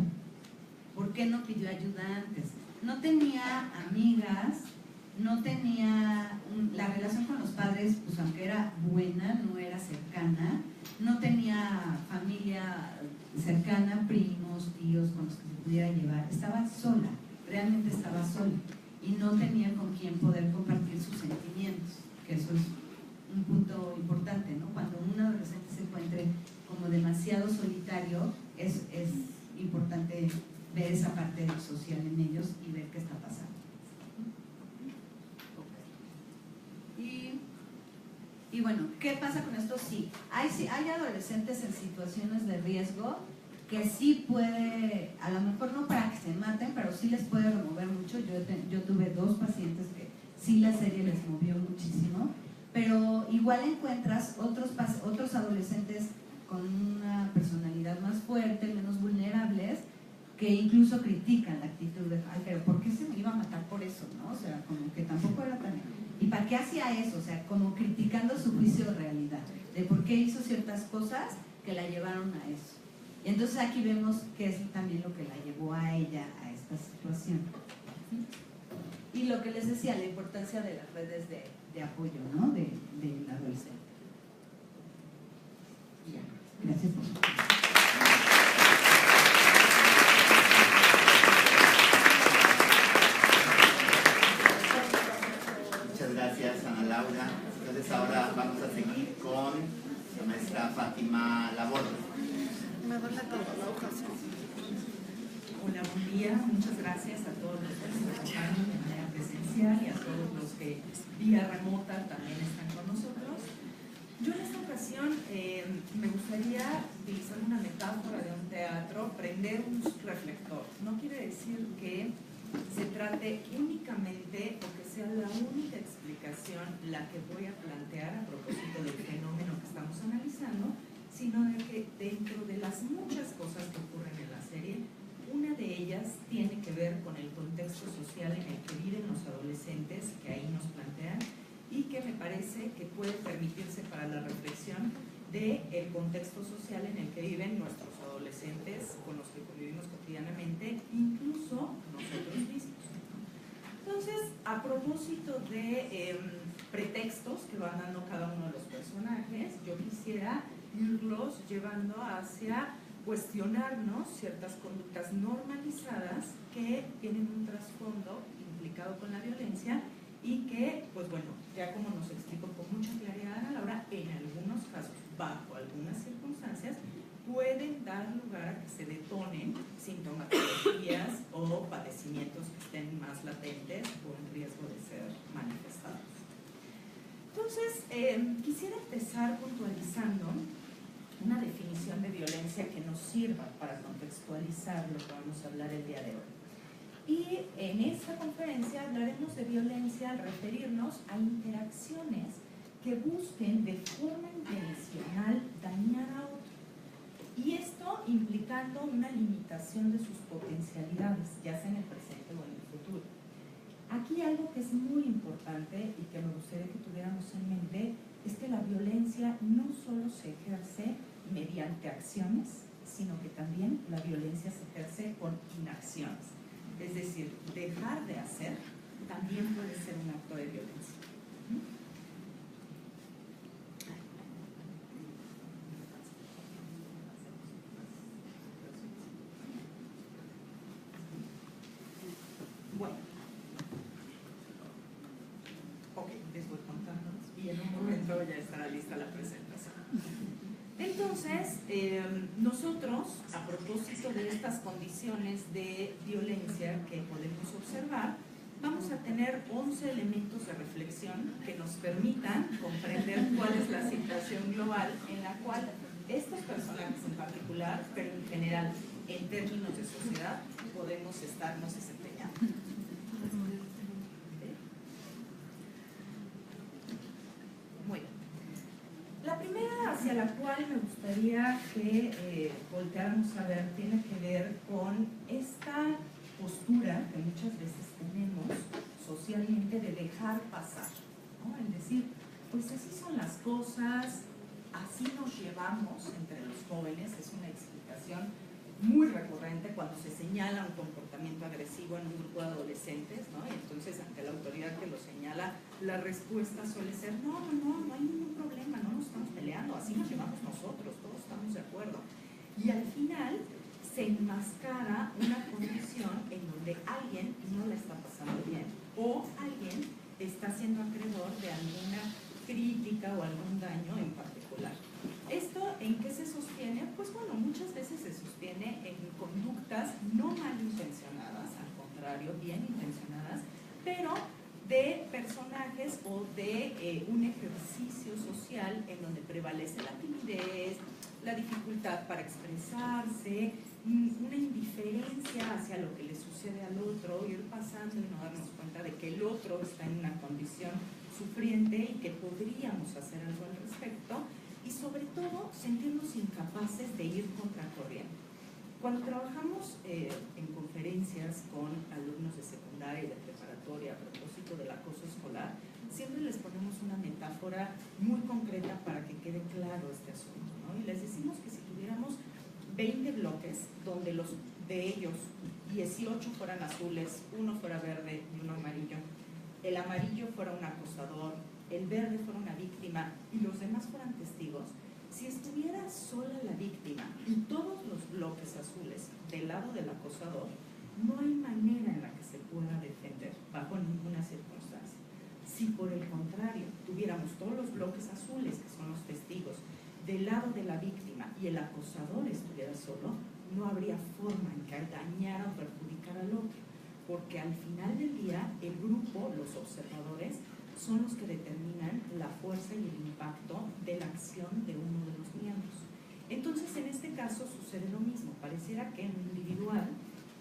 ¿Por qué no pidió ayuda antes? No tenía amigas, no tenía la relación con los padres, pues aunque era buena, no era cercana, no tenía familia cercana, primos, tíos con los que se pudiera llevar. Estaba sola, realmente estaba sola, y no tenía con quién poder compartir sus sentimientos, que eso es un punto importante, ¿no? Cuando un adolescente se encuentre como demasiado solitario, es importante ver esa parte social en ellos y ver qué está pasando. Y bueno, ¿qué pasa con esto? Sí, hay adolescentes en situaciones de riesgo que sí puede, a lo mejor no para que se maten, pero sí les puede remover mucho. Yo tuve 2 pacientes que sí la serie les movió muchísimo, pero igual encuentras otros adolescentes con una personalidad más fuerte, menos vulnerables, que incluso critican la actitud de, ay, pero ¿por qué se me iba a matar por eso? ¿No? O sea, como que tampoco era tan... ¿Y para qué hacía eso? O sea, como criticando su juicio de realidad, de por qué hizo ciertas cosas que la llevaron a eso. Y entonces aquí vemos que es también lo que la llevó a ella a esta situación. Y lo que les decía, la importancia de las redes de apoyo, ¿no? Del adolescente. Ya, gracias por su tiempo. Gracias, Ana Laura. Entonces ahora vamos a seguir con la maestra Fátima Laborde. Me duele todo la ocasión. Hola, buen día. Muchas gracias a todos los que nos acompañan de manera presencial y a todos los que vía remota también están con nosotros. Yo en esta ocasión me gustaría utilizar una metáfora de un teatro, prender un reflector. No quiere decir que se trate únicamente o que sea la única explicación la que voy a plantear a propósito del fenómeno que estamos analizando, sino de que dentro de las muchas cosas que ocurren en la serie, una de ellas tiene que ver con el contexto social en el que viven los adolescentes, que ahí nos plantean, y que me parece que puede permitirse para la reflexión del contexto social en el que viven nuestros adolescentes con los que convivimos cotidianamente, incluso nosotros mismos. Entonces, a propósito de pretextos que van dando cada uno de los personajes, yo quisiera irlos llevando hacia cuestionarnos ciertas conductas normalizadas que tienen un trasfondo implicado con la violencia y que, pues bueno, ya como nos explicó con mucha claridad Ana Laura, en algunos casos, bajo algunas circunstancias, pueden dar lugar a que se detonen sintomatologías o padecimientos que estén más latentes o en riesgo de ser manifestados. Entonces, quisiera empezar puntualizando una definición de violencia que nos sirva para contextualizar lo que vamos a hablar el día de hoy. Y en esta conferencia hablaremos de violencia al referirnos a interacciones que busquen de forma intencional dañar a otro. Y esto implicando una limitación de sus potencialidades, ya sea en el presente o en el futuro. Aquí algo que es muy importante y que me gustaría que tuviéramos en mente es que la violencia no solo se ejerce mediante acciones, sino que también la violencia se ejerce con inacciones. Es decir, dejar de hacer también puede ser un acto de violencia. Bueno. Ok, les voy contando y en un momento ya estará lista la presentación. Entonces, nosotros, a propósito de estas condiciones de violencia que podemos observar, vamos a tener 11 elementos de reflexión que nos permitan comprender cuál es la situación global en la cual estos personajes en particular, pero en general, en términos de sociedad, podemos estarnos desempeñando. Bueno, la primera hacia la cual me gustaría que volteáramos a ver tiene que ver con esta postura que muchas veces tenemos socialmente de dejar pasar, ¿no? Es decir, pues así son las cosas, así nos llevamos entre los jóvenes, es una explicación muy recurrente cuando se señala un comportamiento agresivo en un grupo de adolescentes, ¿no? Y entonces ante la autoridad que lo señala, la respuesta suele ser no hay ningún problema, no nos estamos peleando, así nos llevamos nosotros, todos estamos de acuerdo. Y al final se enmascara una condición en donde alguien no la está pasando bien o alguien está siendo acreedor de alguna crítica o algún daño en particular. ¿Esto en qué se sostiene? Pues bueno, muchas veces se sostiene en conductas no malintencionadas, al contrario, bien intencionadas, pero de personajes o de un ejercicio social en donde prevalece la timidez, la dificultad para expresarse, una indiferencia hacia lo que le sucede al otro, ir pasando y no darnos cuenta de que el otro está en una condición sufriente y que podríamos hacer algo al respecto, y sobre todo sentirnos incapaces de ir contracorriente. Cuando trabajamos en conferencias con alumnos de secundaria y de preparatoria a propósito del acoso escolar, siempre les ponemos una metáfora muy concreta para que quede claro este asunto, ¿no? Y les decimos que si tuviéramos 20 bloques donde los de ellos 18 fueran azules, uno fuera verde y uno amarillo, el amarillo fuera un acosador, el verde fuera una víctima y los demás fueran testigos, si estuviera sola la víctima y todos los bloques azules del lado del acosador, no hay manera en la que se pueda defender bajo ninguna circunstancia. Si por el contrario tuviéramos todos los bloques azules, que son los testigos, del lado de la víctima y el acosador estuviera solo, no habría forma en que dañara o perjudicara al otro, porque al final del día el grupo, los observadores, son los que determinan la fuerza y el impacto de la acción de uno de los miembros. Entonces, en este caso sucede lo mismo. Pareciera que en lo individual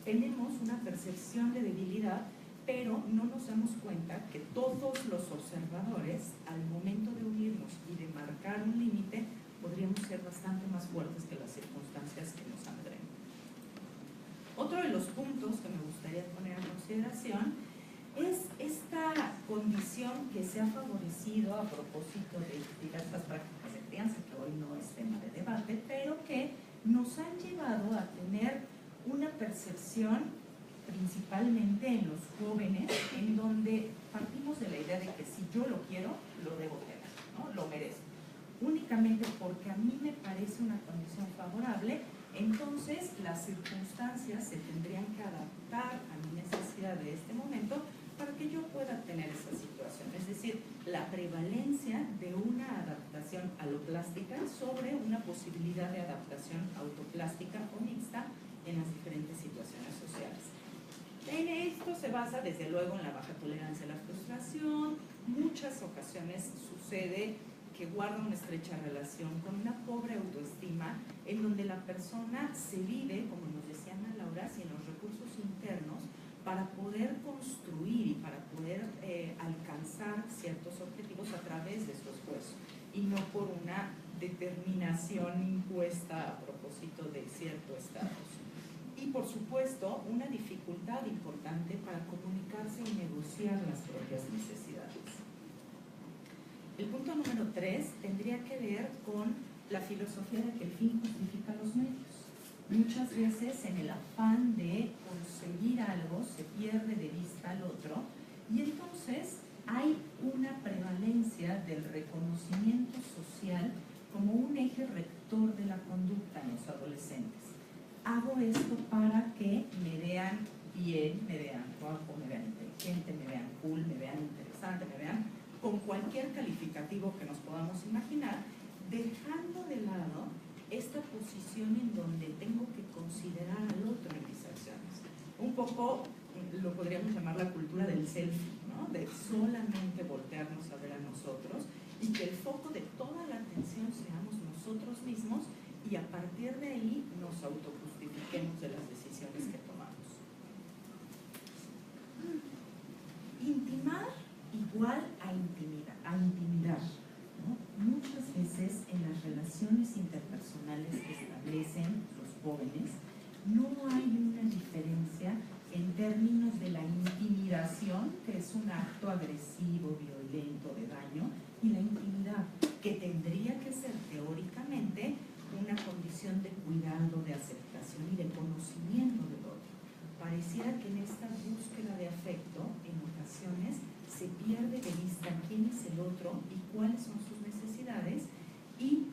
tenemos una percepción de debilidad, pero no nos damos cuenta que todos los observadores, al momento de unirnos y de marcar un límite, podríamos ser bastante más fuertes que las circunstancias que nos andren. Otro de los puntos que me gustaría poner en consideración es esta condición que se ha favorecido a propósito de diversas prácticas de crianza, que hoy no es tema de debate, pero que nos han llevado a tener una percepción, principalmente en los jóvenes, en donde partimos de la idea de que si yo lo quiero, lo debo tener, ¿no? Lo merezco. Únicamente porque a mí me parece una condición favorable, entonces las circunstancias se tendrían que adaptar a mi necesidad de este momento para que yo pueda tener esa situación. Es decir, la prevalencia de una adaptación aloplástica sobre una posibilidad de adaptación autoplástica o mixta en las diferentes situaciones sociales. En esto se basa desde luego en la baja tolerancia a la frustración. Muchas ocasiones sucede que guarda una estrecha relación con una pobre autoestima en donde la persona se vive, como nos decía Ana Laura, sin los recursos internos para poder construir y para poder alcanzar ciertos objetivos a través de su esfuerzo y no por una determinación impuesta a propósito de cierto estatus. Y por supuesto, una dificultad importante para comunicarse y negociar las propias necesidades. El punto número 3 tendría que ver con la filosofía de que el fin justifica los medios. Muchas veces en el afán de conseguir algo se pierde de vista al otro y entonces hay una prevalencia del reconocimiento social como un eje rector de la conducta en los adolescentes. Hago esto para que me vean bien, me vean guapo, me vean inteligente, me vean cool, me vean interesante, me vean con cualquier calificativo que nos podamos imaginar, dejando de lado esta posición en donde tengo que considerar al otro en mis acciones. Un poco lo podríamos llamar la cultura del selfie, ¿no? De solamente voltearnos a ver a nosotros y que el foco de toda la atención seamos nosotros mismos y a partir de ahí nos autojustifiquemos de las decisiones que tomamos. Intimar igual a intimidar, ¿no? Muchas veces en las relaciones interpersonales que establecen los jóvenes no hay una diferencia en términos de la intimidación, que es un acto agresivo, violento, de daño, y la intimidad, que tendría que ser teóricamente una condición de cuidado, de aceptación y de conocimiento del otro. Pareciera que en esta búsqueda de afecto, en ocasiones, se pierde de vista quién es el otro y cuáles son sus necesidades, y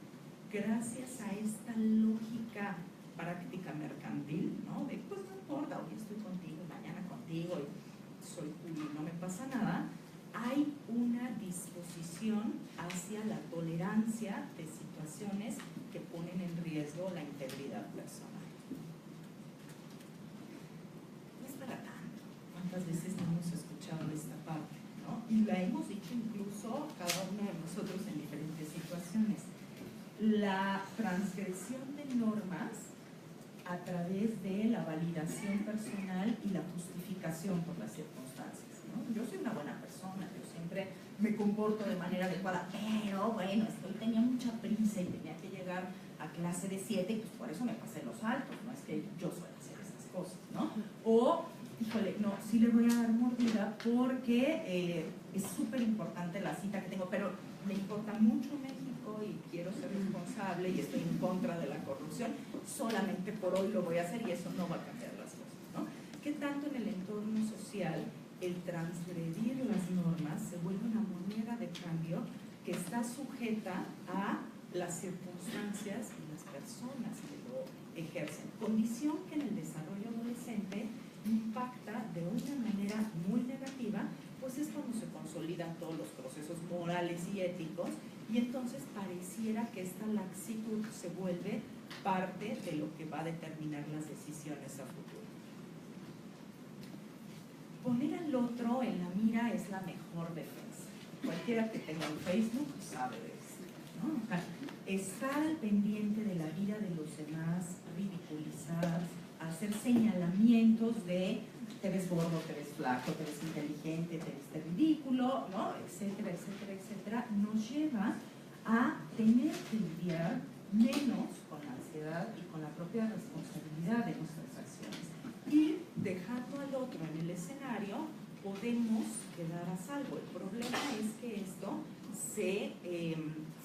gracias a esta lógica práctica mercantil, ¿no? De pues no importa, hoy estoy contigo, mañana contigo, y soy tuyo y no me pasa nada, hay una disposición hacia la tolerancia de situaciones que ponen en riesgo la integridad personal. No es para tanto. ¿Cuántas veces no hemos escuchado esta parte, ¿no? Y la hemos dicho incluso cada uno de nosotros en diferentes situaciones. La transgresión de normas a través de la validación personal y la justificación por las circunstancias, ¿no? Yo soy una buena persona, yo siempre me comporto de manera adecuada, pero bueno, tenía mucha prisa y tenía que llegar a clase de 7 y pues por eso me pasé los saltos, no es que yo suelo hacer esas cosas, ¿no? O, híjole, no, sí le voy a dar mordida porque es súper importante la cita que tengo, pero me importa mucho México y quiero ser responsable y estoy en contra de la corrupción, solamente por hoy lo voy a hacer y eso no va a cambiar las cosas, ¿no? ¿Qué tanto en el entorno social el transgredir las normas se vuelve una moneda de cambio que está sujeta a las circunstancias y las personas que lo ejercen? Condición que en el desarrollo adolescente impacta de una manera muy negativa, pues es cuando se consolidan todos los procesos morales y éticos, y entonces pareciera que esta laxitud se vuelve parte de lo que va a determinar las decisiones a futuro. Poner al otro en la mira es la mejor defensa. Cualquiera que tenga un Facebook sabe de esto, ¿no? O sea, estar al pendiente de la vida de los demás, ridiculizar, hacer señalamientos de te ves gordo, te ves flaco, te ves inteligente, te ves ridículo, ¿no? Etcétera, etcétera, etcétera, nos lleva a tener que lidiar menos con la ansiedad y con la propia responsabilidad de nuestras acciones. Y dejando al otro en el escenario, podemos quedar a salvo. El problema es que esto se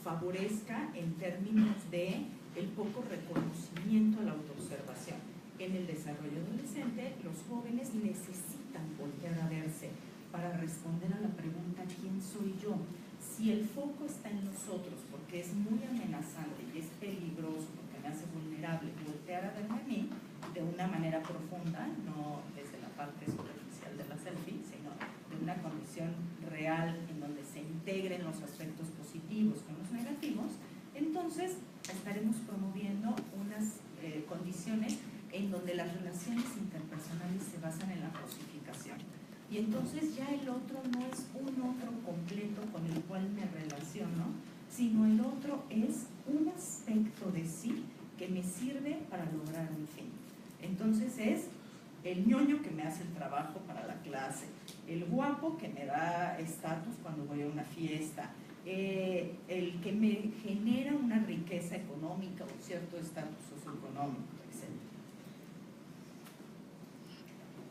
favorezca en términos de el poco reconocimiento a la autoobservación. En el desarrollo adolescente, los jóvenes necesitan voltear a verse para responder a la pregunta ¿quién soy yo? Si el foco está en nosotros porque es muy amenazante y es peligroso porque me hace vulnerable, voltear a verme a mí de una manera profunda, no desde la parte superficial de la selfie, sino de una condición real en donde se integren los aspectos positivos con los negativos, entonces estaremos promoviendo unas condiciones en donde las relaciones interpersonales se basan en la cosificación. Y entonces ya el otro no es un otro completo con el cual me relaciono, sino el otro es un aspecto de sí que me sirve para lograr un fin. Entonces es el ñoño que me hace el trabajo para la clase, el guapo que me da estatus cuando voy a una fiesta, el que me genera una riqueza económica o cierto estatus socioeconómico, etc.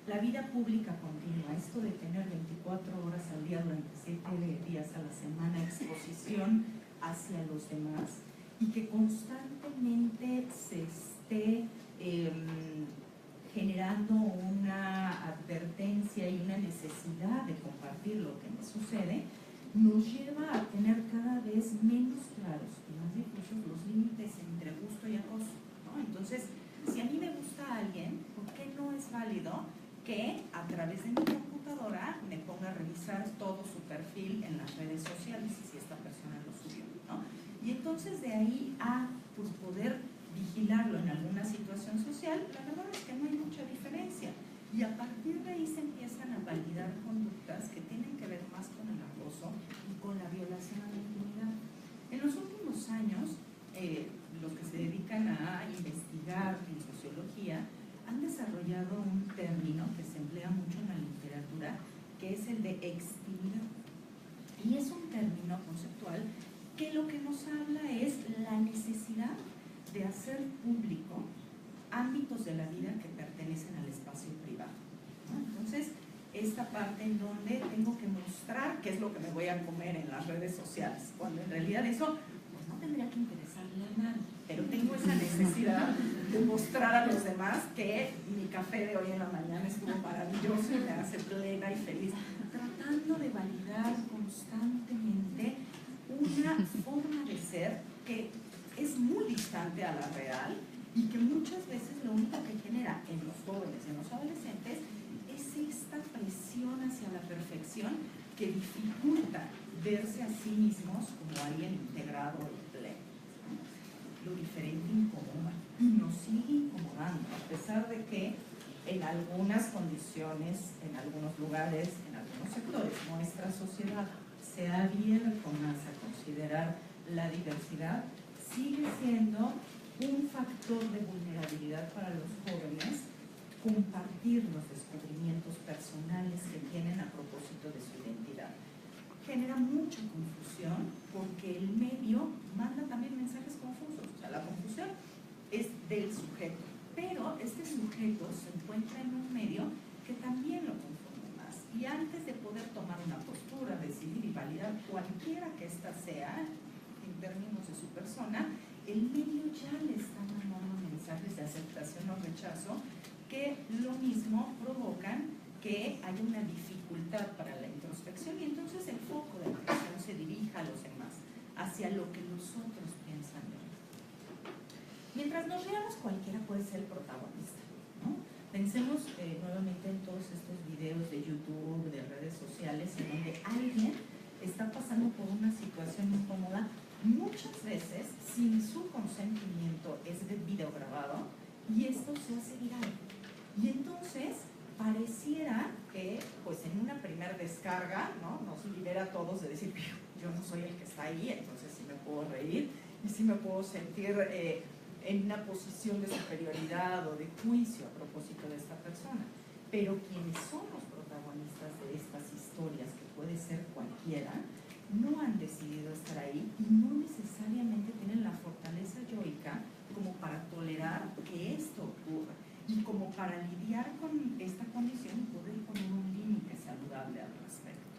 La vida pública continua, esto de tener 24 horas al día durante 7 días a la semana, exposición hacia los demás, y que constantemente se esté generando una advertencia y una necesidad de compartir lo que me sucede, nos lleva a tener cada vez menos claros y más difusos los límites entre gusto y acoso, ¿no? Entonces, si a mí me gusta alguien, ¿por qué no es válido que a través de mi computadora me ponga a revisar todo su perfil en las redes sociales y si esta persona lo subió, ¿no? Y entonces de ahí a pues, poder vigilarlo en alguna situación social, la verdad es que no hay mucha diferencia. Y a partir de ahí se empiezan a validar conductas que tienen que ver más con el acoso y con la violación a la intimidad. En los últimos años, los que se dedican a investigar en sociología han desarrollado un término que se emplea mucho en la literatura, que es el de extimidad. Y es un término conceptual que lo que nos habla es la necesidad de hacer público ámbitos de la vida que pertenecen al espacio privado, ¿no? Entonces, esta parte en donde tengo que mostrar qué es lo que me voy a comer en las redes sociales, cuando en realidad eso pues, no tendría que interesarle a nadie, pero tengo esa necesidad de mostrar a los demás que mi café de hoy en la mañana estuvo maravilloso y me hace plena y feliz, tratando de validar constantemente una forma de ser que es muy distante a la real y que muchas veces lo único que genera en los jóvenes y en los adolescentes es esta presión hacia la perfección que dificulta verse a sí mismos como alguien integrado y pleno, ¿no? Lo diferente incomoda y nos sigue incomodando, a pesar de que en algunas condiciones, en algunos lugares, en algunos sectores, nuestra sociedad se ha abierto más a considerar la diversidad, sigue siendo un factor de vulnerabilidad para los jóvenes compartir los descubrimientos personales que tienen a propósito de su identidad. Genera mucha confusión porque el medio manda también mensajes confusos. O sea, la confusión es del sujeto, pero este sujeto se encuentra en un medio que también lo confunde más. Y antes de poder tomar una postura, decidir y validar cualquiera que ésta sea, en términos de su persona, el medio ya le está mandando mensajes de aceptación o rechazo que lo mismo provocan que haya una dificultad para la introspección y entonces el foco de atención se dirija a los demás, hacia lo que los otros piensan de él. Mientras nos riamos, cualquiera puede ser el protagonista, ¿no? Pensemos nuevamente en todos estos videos de YouTube, de redes sociales, en donde alguien está pasando por una situación incómoda, muchas veces sin su consentimiento es de video grabado y esto se hace viral. Y entonces pareciera que pues en una primera descarga, ¿no? Nos libera a todos de decir yo no soy el que está ahí, entonces sí me puedo reír y sí me puedo sentir en una posición de superioridad o de juicio a propósito de esta persona. Pero quienes son los protagonistas de estas historias, que puede ser cualquiera, no han decidido estar ahí y no necesariamente tienen la fortaleza yoica como para tolerar que esto ocurra y como para lidiar con esta condición y poder poner un límite saludable al respecto.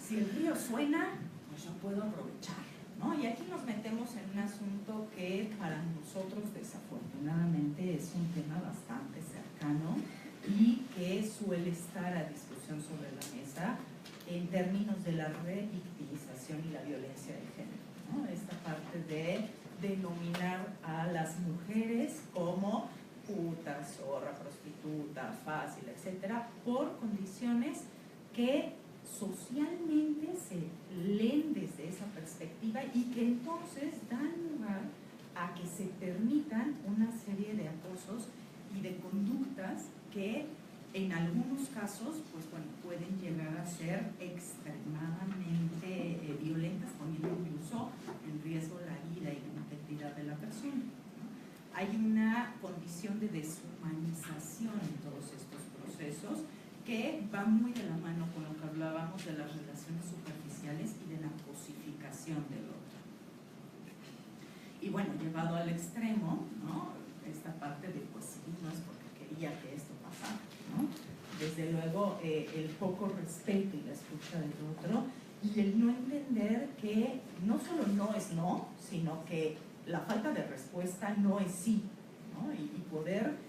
Si el río suena, pues yo puedo aprovechar, ¿no? Y aquí nos metemos en un asunto que para nosotros desafortunadamente es un tema bastante cercano y que suele estar a discusión sobre la mesa en términos de la revictimización y la violencia de género, ¿no? Esta parte de denominar a las mujeres como putas, zorra, prostituta, fácil, etcétera, por condiciones que socialmente se leen desde esa perspectiva y que entonces dan lugar a que se permitan una serie de acosos y de conductas que en algunos casos pues, bueno, pueden llegar a ser extremadamente violentas, poniendo incluso en riesgo la vida y la integridad de la persona, ¿no? Hay una condición de deshumanización en todos estos procesos que va muy de la mano con lo que hablábamos de las relaciones superficiales y de la cosificación del otro. Y bueno, llevado al extremo, ¿no? Esta parte de pues sí, no es porque quería que esto pasara, ¿no? Desde luego el poco respeto y la escucha del otro y el no entender que no solo no es no, sino que la falta de respuesta no es sí, ¿no? Y poder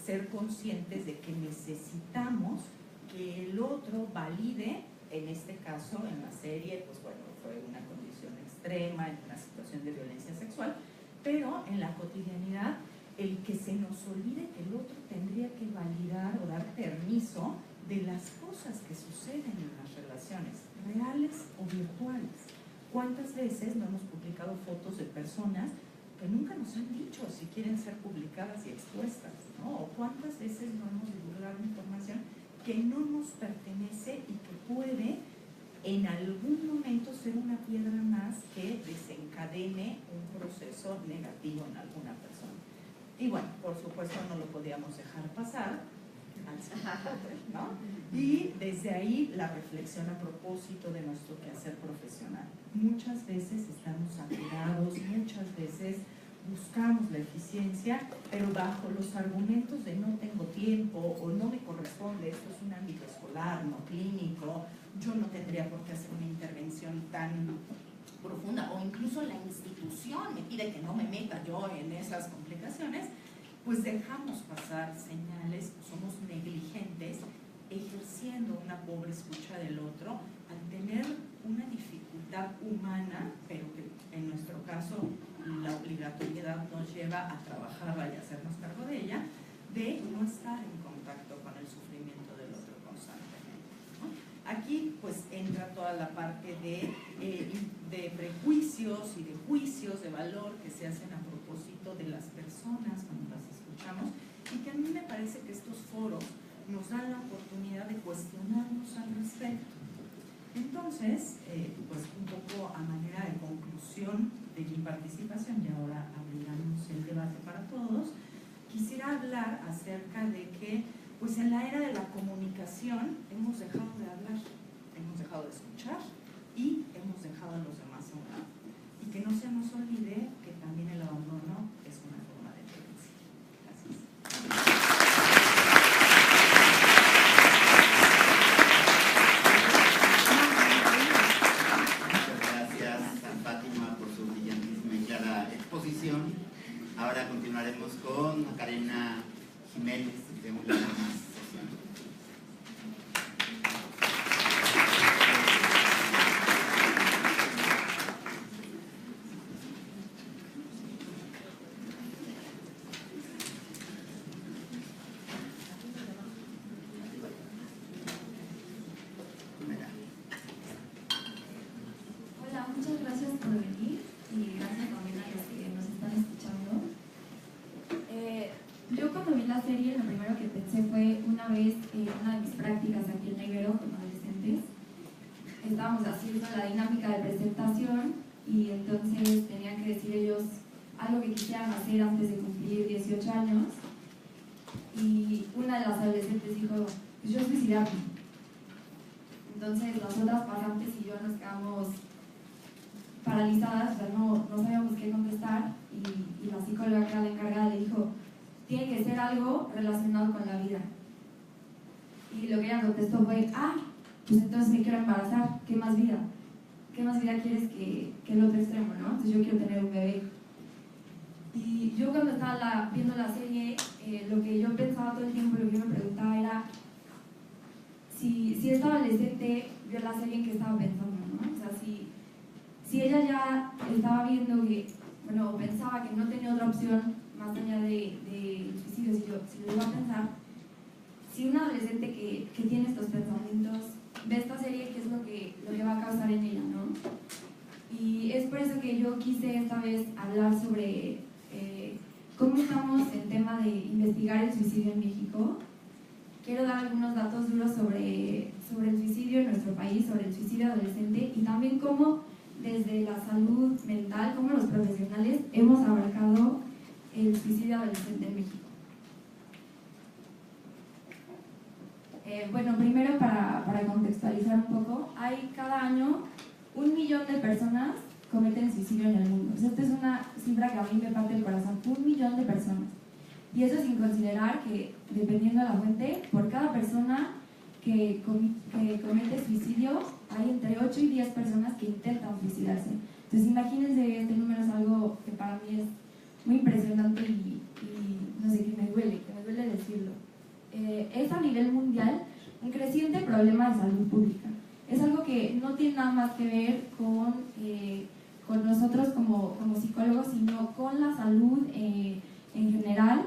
ser conscientes de que necesitamos que el otro valide, en este caso en la serie, pues bueno, fue una condición extrema, en una situación de violencia sexual, pero en la cotidianidad el que se nos olvide que el otro tendría que validar o dar permiso de las cosas que suceden en las relaciones, reales o virtuales. ¿Cuántas veces no hemos publicado fotos de personas que nunca nos han dicho si quieren ser publicadas y expuestas, ¿no? O cuántas veces no hemos divulgado información que no nos pertenece y que puede en algún momento ser una piedra más que desencadene un proceso negativo en alguna persona. Y bueno, por supuesto no lo podíamos dejar pasar, ¿no? Y desde ahí la reflexión a propósito de nuestro quehacer profesional. Muchas veces estamos saturados, muchas veces buscamos la eficiencia, pero bajo los argumentos de no tengo tiempo o no me corresponde, esto es un ámbito escolar, no clínico, yo no tendría por qué hacer una intervención tan profunda, o incluso la institución me pide que no me meta yo en esas complicaciones, pues dejamos pasar señales, somos negligentes, ejerciendo una pobre escucha del otro, al tener una dificultad humana, pero que en nuestro caso la obligatoriedad nos lleva a trabajarla y a hacernos cargo de ella, de no estar en contacto con el sufrimiento del otro constantemente, ¿no? Aquí pues entra toda la parte de prejuicios y de juicios de valor que se hacen a propósito de las personas cuando las escuchamos, y que a mí me parece que estos foros nos dan la oportunidad de cuestionarnos al respecto. Entonces, pues un poco a manera de conclusión de mi participación, y ahora abriremos el debate para todos, quisiera hablar acerca de que pues en la era de la comunicación hemos dejado de hablar, hemos dejado de escuchar y hemos dejado a los demás a un lado. Y que no se nos olvide que también el abandono es una forma de violencia. Gracias. Ahora continuaremos con Macarena Jiménez de Un Lado Más Social. Hola, muchas gracias por venir y gracias también a los que nos están escuchando. Yo cuando vi la serie lo primero que pensé fue una vez en una de mis prácticas aquí en Ibero con adolescentes. Estábamos haciendo la dinámica de presentación y entonces tenían que decir ellos algo que quisieran hacer antes de cumplir 18 años, y una de las adolescentes dijo, pues yo suicidarme. Entonces las otras pasantes y yo nos quedamos paralizadas, o sea, no sabíamos qué contestar, y la psicóloga que era la encargada le dijo, tiene que ser algo relacionado con la vida. Y lo que ella contestó fue, pues entonces me quiero embarazar, ¿qué más vida? ¿Qué más vida quieres que el otro extremo, no? Entonces yo quiero tener un bebé. Y yo cuando estaba viendo la serie, lo que yo pensaba todo el tiempo, lo que yo me preguntaba era si esta adolescente vio la serie, en qué estaba pensando, ¿no? O sea, si ella ya estaba viendo que, bueno, pensaba que no tenía otra opción más allá del suicidio, si lo iba si un adolescente que tiene estos pensamientos ve esta serie, ¿qué es lo que va a causar en ella, ¿no? Y es por eso que yo quise esta vez hablar sobre cómo estamos en tema de investigar el suicidio en México. Quiero dar algunos datos duros sobre el suicidio en nuestro país, sobre el suicidio adolescente y también cómo desde la salud mental, cómo los profesionales hemos abarcado el suicidio adolescente en México. Bueno, primero para contextualizar un poco, hay cada año 1 millón de personas cometen suicidio en el mundo. O sea, esta es una cifra que a mí me parte el corazón, 1 millón de personas. Y eso sin considerar que, dependiendo de la fuente, por cada persona que comete suicidio, hay entre 8 y 10 personas que intentan suicidarse. Entonces imagínense, este número es algo que para mí es muy impresionante y no sé, que me duele decirlo. Es a nivel mundial un creciente problema de salud pública. Es algo que no tiene nada más que ver con nosotros como psicólogos, sino con la salud en general.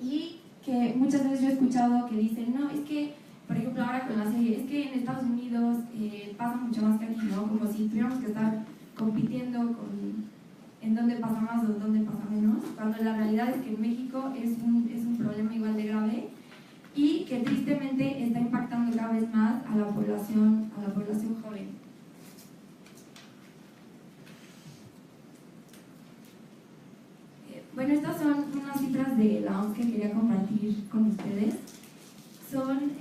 Y que muchas veces yo he escuchado que dicen, no, es que, por ejemplo, ahora con la serie, es que en Estados Unidos pasa mucho más que aquí, ¿no? Como si tuviéramos que estar compitiendo en dónde pasa más o dónde pasa menos, cuando la realidad es que en México es un problema igual de grave y que tristemente está impactando cada vez más a la población joven. Bueno, estas son unas cifras de la OMS que quería compartir con ustedes. Son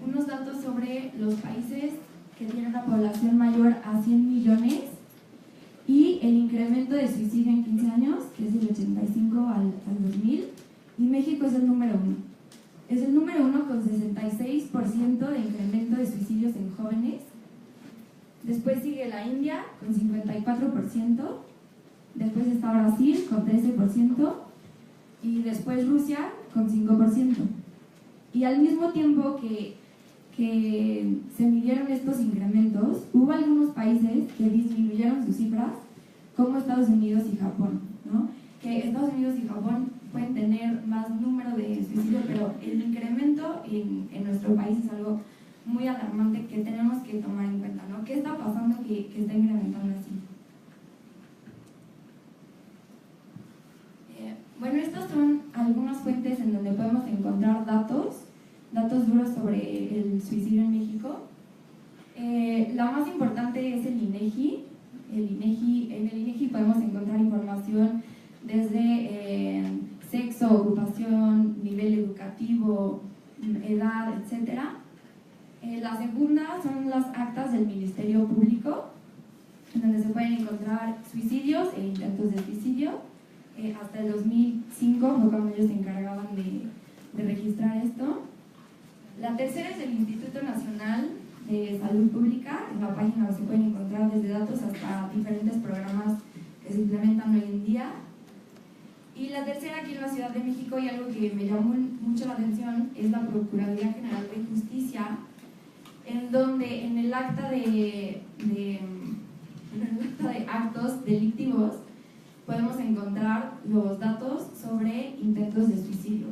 unos datos sobre los países que tienen una población mayor a 100 millones y el incremento de suicidio en 15 años, que es del 85 al 2000, y México es el número 1. Es el número 1 con 66% de incremento de suicidios en jóvenes. Después sigue la India con 54%. Después está Brasil con 13% y después Rusia con 5%. Y al mismo tiempo que se midieron estos incrementos, hubo algunos países que disminuyeron sus cifras, como Estados Unidos y Japón, ¿no? Que Estados Unidos y Japón pueden tener más número de suicidios, pero el incremento en nuestro país es algo muy alarmante que tenemos que tomar en cuenta, ¿no? ¿Qué está pasando que está incrementando así? Bueno, estas son algunas fuentes en donde podemos encontrar datos duros sobre el suicidio en México. La más importante es el INEGI. En el INEGI podemos encontrar información desde sexo, ocupación, nivel educativo, edad, etc. La segunda son las actas del Ministerio Público, en donde se pueden encontrar suicidios e intentos de suicidio. Hasta el 2005 fue cuando ellos se encargaban de registrar esto. La tercera es el Instituto Nacional de Salud Pública, en la página donde se pueden encontrar desde datos hasta diferentes programas que se implementan hoy en día. Y la tercera, aquí en la Ciudad de México, y algo que me llamó mucho la atención, es la Procuraduría General de Justicia, en donde en el acta de actos delictivos podemos encontrar los datos sobre intentos de suicidio,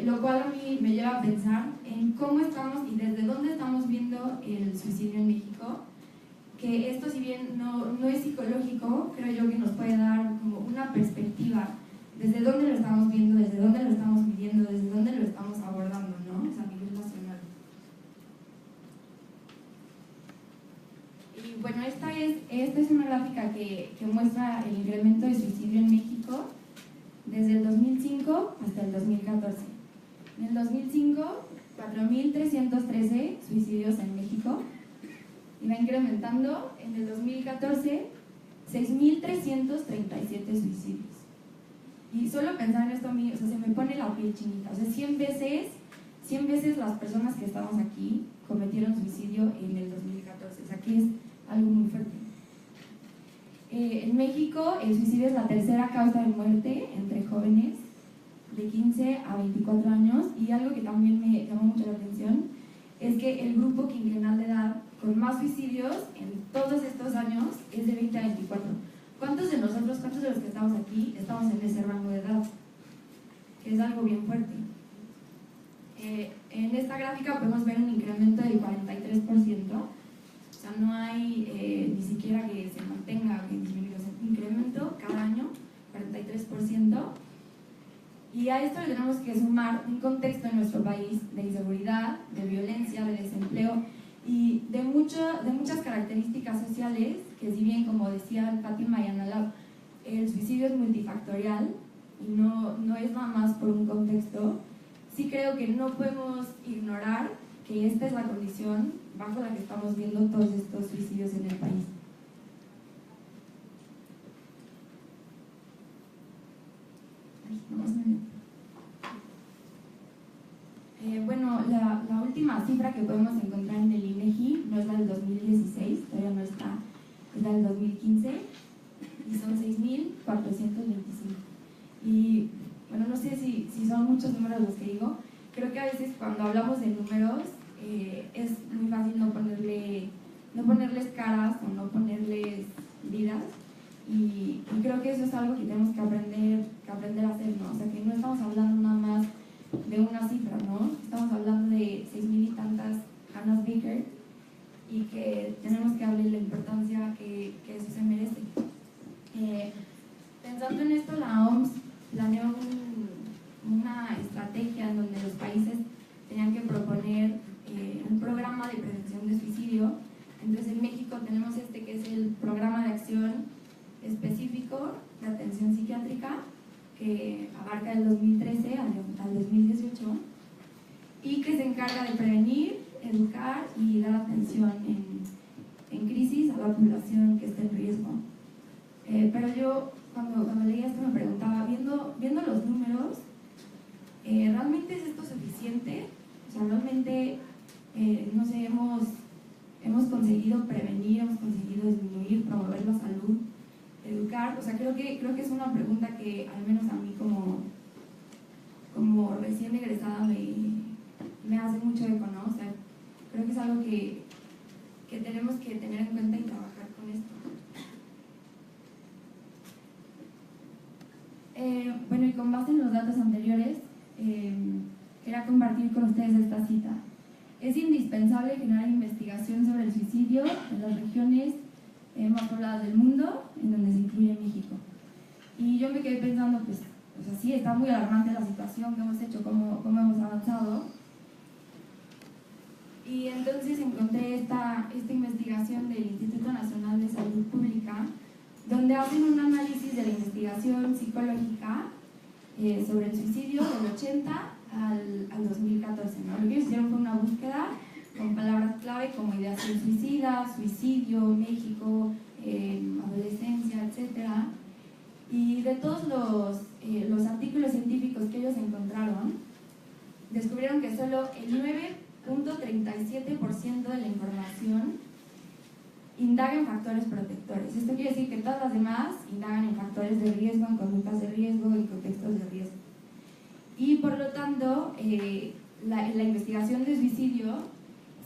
lo cual a mí me lleva a pensar en cómo estamos y desde dónde estamos viendo el suicidio en México, que esto, si bien no es psicológico, creo yo que nos puede dar como una perspectiva desde dónde lo estamos viendo, desde dónde lo estamos midiendo, desde dónde lo estamos abordando, ¿no? Es a nivel nacional. Y bueno, esta es una gráfica que muestra el incremento de suicidio en México desde el 2005 hasta el 2014. En el 2005, 4.313 suicidios en México, y va incrementando. En el 2014, 6.337 suicidios. Y solo pensar en esto a mí, o sea, se me pone la piel chinita. O sea, 100 veces las personas que estamos aquí cometieron suicidio en el 2014. O sea, que es algo muy fuerte. En México, el suicidio es la tercera causa de muerte entre jóvenes de 15 a 24 años, y algo que también me llamó mucho la atención es que el grupo quinquenal de edad con más suicidios en todos estos años es de 20 a 24. ¿Cuántos de los que estamos aquí estamos en ese rango de edad? Que es algo bien fuerte. En esta gráfica podemos ver un incremento del 43%, o sea, no hay ni siquiera que se mantenga o que disminuya, o sea, un incremento cada año, 43%. Y a esto le tenemos que sumar un contexto en nuestro país de inseguridad, de violencia, de desempleo y de muchas características sociales que, si bien, como decía Fátima y Ana, el suicidio es multifactorial y no es nada más por un contexto, sí creo que no podemos ignorar que esta es la condición bajo la que estamos viendo todos estos suicidios en el país. Bueno, la última cifra que podemos encontrar en el INEGI no es la del 2016, todavía no está, es la del 2015 y son 6.425. Y bueno, no sé si son muchos números los que digo. Creo que a veces cuando hablamos de números es muy fácil no ponerles caras o no ponerles vidas. Y creo que eso es algo que tenemos que aprender a hacer, ¿no? O sea, que no estamos hablando nada más de una cifra, ¿no? Estamos hablando de 6.000 y tantas Hannah Baker y que tenemos que darle la importancia que eso se merece. Pensando en esto, la OMS planeó una estrategia en donde los países tenían que proponer un programa de prevención de suicidio. Entonces en México tenemos que es el programa de acción específico de atención psiquiátrica que abarca del 2013 al 2018 y que se encarga de prevenir, educar y dar atención en crisis a la población que esté en riesgo. Pero yo cuando leía esto me preguntaba, viendo los números, ¿realmente es esto suficiente? O sea, realmente, no sé, hemos conseguido prevenir, hemos conseguido disminuir, promover la salud, educar. O sea, creo que es una pregunta que al menos a mí como recién egresada me hace mucho eco, ¿no? O sea, creo que es algo que tenemos que tener en cuenta y trabajar con esto. Bueno, y con base en los datos anteriores, quería compartir con ustedes esta cita. Es indispensable generar investigación sobre el suicidio en las regiones más pobladas del mundo, en donde se incluye México. Y yo me quedé pensando, pues, o sea, sí, está muy alarmante la situación que hemos hecho, cómo hemos avanzado. Y entonces encontré esta investigación del Instituto Nacional de Salud Pública, donde hacen un análisis de la investigación psicológica sobre el suicidio del 80 al 2014, ¿no? Lo que ellos hicieron fue una búsqueda con palabras clave como ideación suicida, suicidio, México, adolescencia, etc. Y de todos los artículos científicos que ellos encontraron, descubrieron que solo el 9.37% de la información indaga en factores protectores. Esto quiere decir que todas las demás indagan en factores de riesgo, en conductas de riesgo, en contextos de riesgo. Y por lo tanto, la investigación de suicidio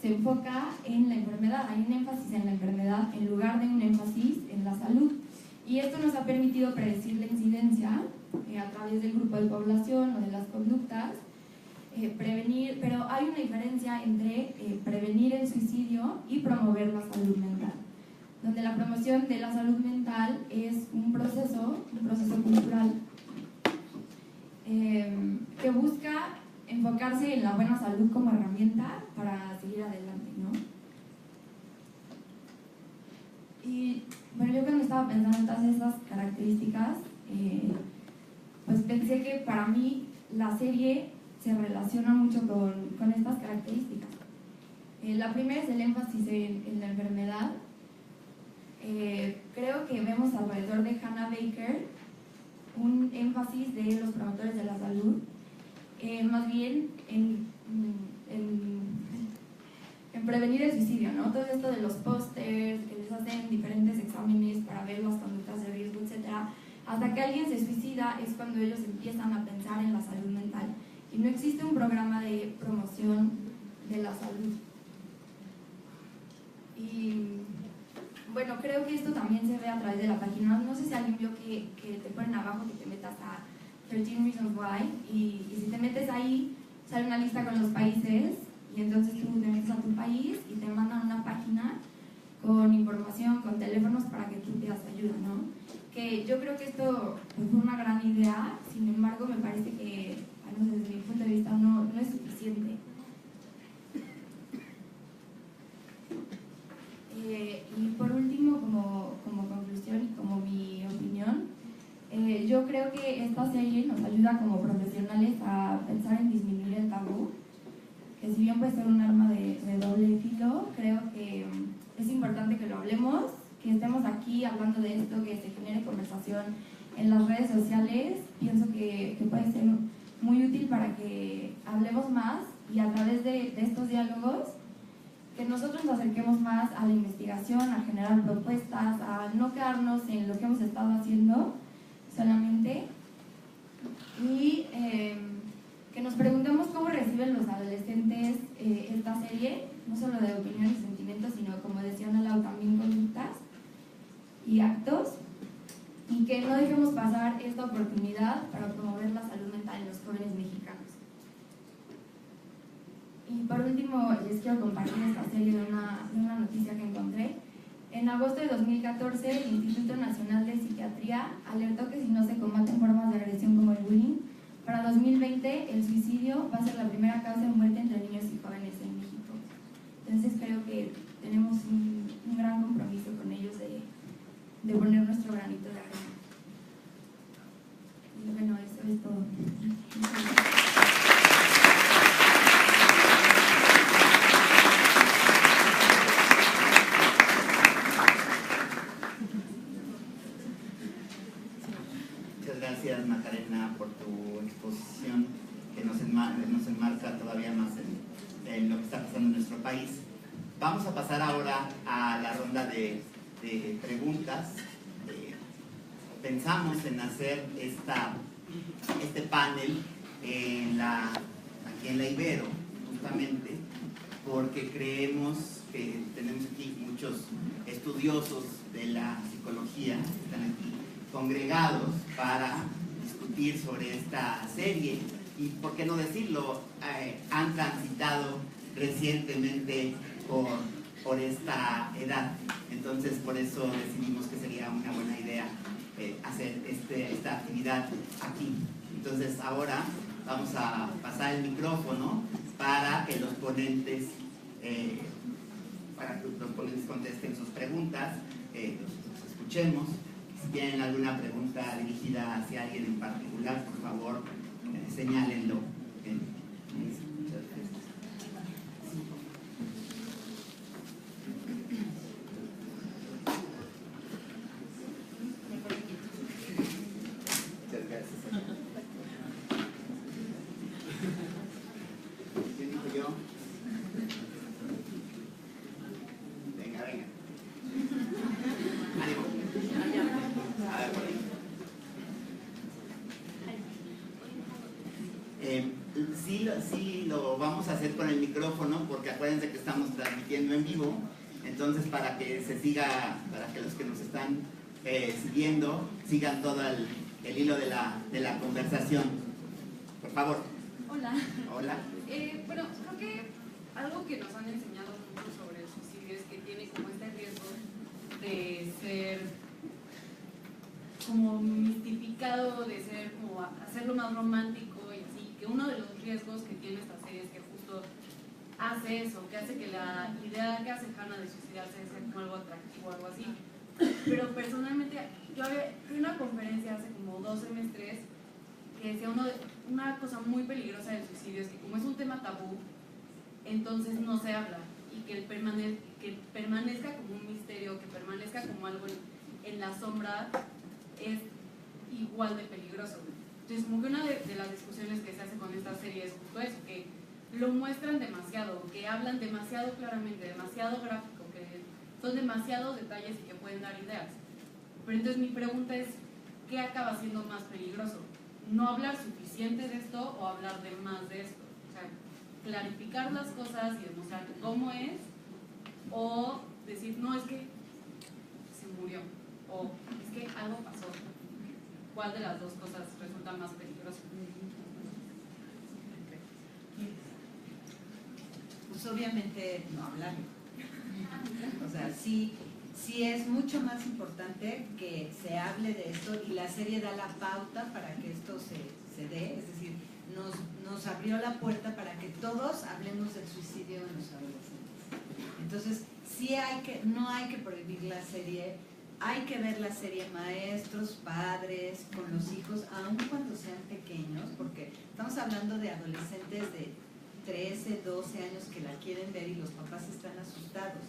se enfoca en la enfermedad, hay un énfasis en la enfermedad en lugar de un énfasis en la salud. Y esto nos ha permitido predecir la incidencia a través del grupo de población o de las conductas, prevenir, pero hay una diferencia entre prevenir el suicidio y promover la salud mental, donde la promoción de la salud mental es un proceso cultural que busca enfocarse en la buena salud como herramienta para seguir adelante, ¿no? Y bueno, yo cuando estaba pensando en todas estas características, pues pensé que para mí la serie se relaciona mucho con estas características. La primera es el énfasis en la enfermedad. Creo que vemos alrededor de Hannah Baker un énfasis de los promotores de la salud, más bien en prevenir el suicidio, ¿no? Todo esto de los pósters, que les hacen diferentes exámenes para ver las conductas de riesgo, etc. Hasta que alguien se suicida es cuando ellos empiezan a pensar en la salud mental. Y no existe un programa de promoción de la salud. Y bueno, creo que esto también se ve a través de la página. No sé si alguien vio que te ponen abajo que te metas a 13 Reasons Why, y si te metes ahí, sale una lista con los países y entonces tú te metes a tu país y te mandan una página con información, con teléfonos para que tú pidas ayuda, ¿no? Que yo creo que esto pues, fue una gran idea, sin embargo me parece que, al menos desde mi punto de vista, no es suficiente. Y por último, como conclusión y como mi opinión, yo creo que esta serie nos ayuda como profesionales a pensar en disminuir el tabú, que si bien puede ser un arma de doble filo, creo que es importante que lo hablemos, que estemos aquí hablando de esto, que se genere conversación en las redes sociales. Pienso que puede ser muy útil para que hablemos más y a través de estos diálogos que nosotros nos acerquemos más a la investigación, a generar propuestas, a no quedarnos en lo que hemos estado haciendo solamente y que nos preguntemos cómo reciben los adolescentes esta serie, no solo de opinión y sentimientos, sino como decía Ana Lau, también conductas y actos, y que no dejemos pasar esta oportunidad para promover la salud mental en los jóvenes mexicanos. Y por último, les quiero compartir esta serie de una noticia que encontré. En agosto de 2014, el Instituto Nacional de Psiquiatría alertó que si no se combaten formas de agresión como el bullying, para 2020 el suicidio va a ser la primera causa de muerte entre niños y jóvenes en México. Entonces creo que tenemos un gran compromiso con ellos de poner nuestro granito de arena. Y bueno, eso es todo. Muchas gracias, Macarena, por tu exposición que nos enmarca todavía más en lo que está pasando en nuestro país. Vamos a pasar ahora a la ronda de preguntas. Pensamos en hacer este panel aquí en la Ibero, justamente porque creemos que tenemos aquí muchos estudiosos de la psicología que están aquí congregados para discutir sobre esta serie y, por qué no decirlo, han transitado recientemente por esta edad. Entonces, por eso decidimos que sería una buena idea hacer esta actividad aquí. Entonces, ahora vamos a pasar el micrófono para que los ponentes contesten sus preguntas, los escuchemos. Si tienen alguna pregunta dirigida hacia alguien en particular, por favor, señálenlo. Muchas gracias. Muchas gracias. ¿Quién dijo yo? Venga. Ánimo. A ver, por ahí. Sí lo vamos a hacer con el micrófono, porque acuérdense que estamos transmitiendo en vivo. Entonces, para que se siga, para que los que nos están siguiendo sigan todo el hilo de la conversación. Por favor. Hola. Hola. Bueno, creo que algo que nos han enseñado mucho sobre el suicidio es que tiene como este riesgo de ser como mistificado, de ser como hacerlo más romántico y así, que uno de los riesgos que tiene esta serie es que justo hace eso, que hace que la idea que hace Hannah de suicidarse sea como algo atractivo o algo así. Pero personalmente, yo fui a una conferencia hace como 2 semestres que decía una cosa muy peligrosa del suicidio es que como es un tema tabú, entonces no se habla, y que permanezca como un misterio, que permanezca como algo en la sombra, es igual de peligroso. Entonces, como que una de las discusiones que se hace con esta serie es justo eso, que lo muestran demasiado, que hablan demasiado claramente, demasiado gráfico, que son demasiados detalles y que pueden dar ideas. Pero entonces mi pregunta es, ¿qué acaba siendo más peligroso? ¿No hablar suficiente de esto o hablar de más de esto? O sea, clarificar las cosas y demostrar cómo es, o decir, no, es que se murió, o es que algo pasó. ¿Cuál de las dos cosas resulta más peligrosa? pues obviamente no hablarlo. O sea, sí es mucho más importante que se hable de esto y la serie da la pauta para que esto se dé, es decir, nos abrió la puerta para que todos hablemos del suicidio en los adolescentes. Entonces, no hay que prohibir la serie, hay que ver la serie maestros, padres, con los hijos, aun cuando sean pequeños, porque estamos hablando de adolescentes de 13, 12 años que la quieren ver y los papás están asustados.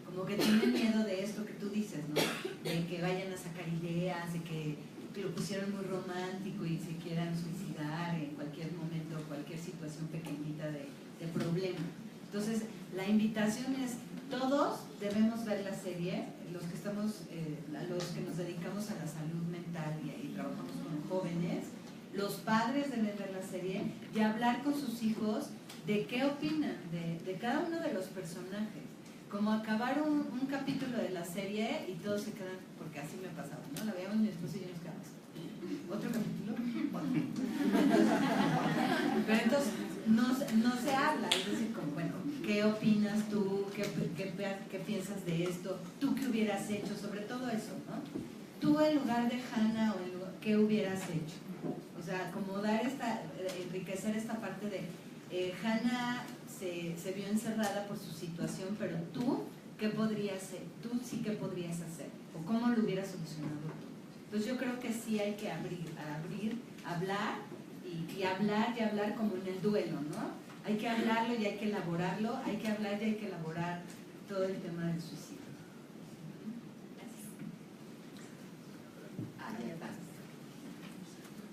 Como que tienen miedo de esto que tú dices, ¿no? De que vayan a sacar ideas, de que lo pusieron muy romántico y se quieran suicidar en cualquier momento, cualquier situación pequeñita de problema. Entonces, la invitación es, todos debemos ver la serie, los que nos dedicamos a la salud mental y trabajamos con jóvenes, los padres deben ver la serie y hablar con sus hijos de qué opinan de cada uno de los personajes. Como acabar un capítulo de la serie y todos se quedan, porque así me pasaba, ¿no? La veíamos mi esposo y yo nos quedamos. ¿Otro capítulo? Bueno. Pero entonces no se habla, es decir, como, bueno, ¿qué opinas tú? ¿Qué piensas de esto? ¿Tú qué hubieras hecho? Sobre todo eso, ¿no? Tú en lugar de Hannah, ¿qué hubieras hecho? O sea, como enriquecer esta parte de Hannah se vio encerrada por su situación, pero tú, ¿qué podrías hacer? Tú sí, ¿qué podrías hacer? ¿O cómo lo hubieras solucionado tú? Entonces yo creo que sí hay que hablar y hablar como en el duelo, ¿no? Hay que hablarlo y hay que elaborarlo, hay que hablar y hay que elaborar todo el tema del suicidio.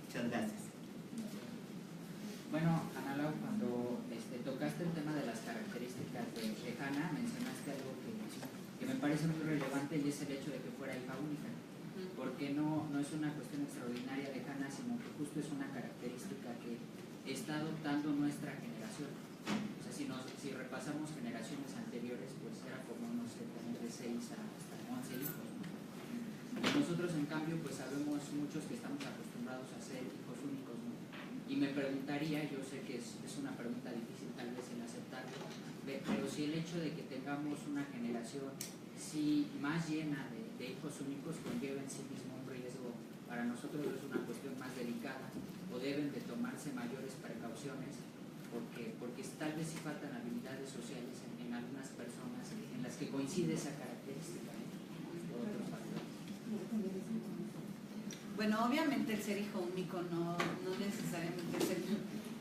Muchas gracias. Bueno, Ana Lau, cuando tocaste el tema de las características de Hannah, mencionaste algo que me parece muy relevante y es el hecho de que fuera hija única. Porque no es una cuestión extraordinaria de Hannah, sino que justo es una característica que está adoptando nuestra generación. O sea, si repasamos generaciones anteriores, pues era como, no sé, tener de 6 hasta 11 hijos, ¿no? Nosotros, en cambio, pues sabemos muchos que estamos acostumbrados a ser hijos únicos, ¿no? Y me preguntaría, yo sé que es una pregunta difícil tal vez en aceptarlo, pero si el hecho de que tengamos una generación más llena de hijos únicos conlleva en sí mismo un riesgo, para nosotros es una cuestión más delicada, o deben de tomarse mayores precauciones, porque tal vez sí faltan habilidades sociales en algunas personas en las que coincide esa característica, por otros factores. Bueno, obviamente el ser hijo único no necesariamente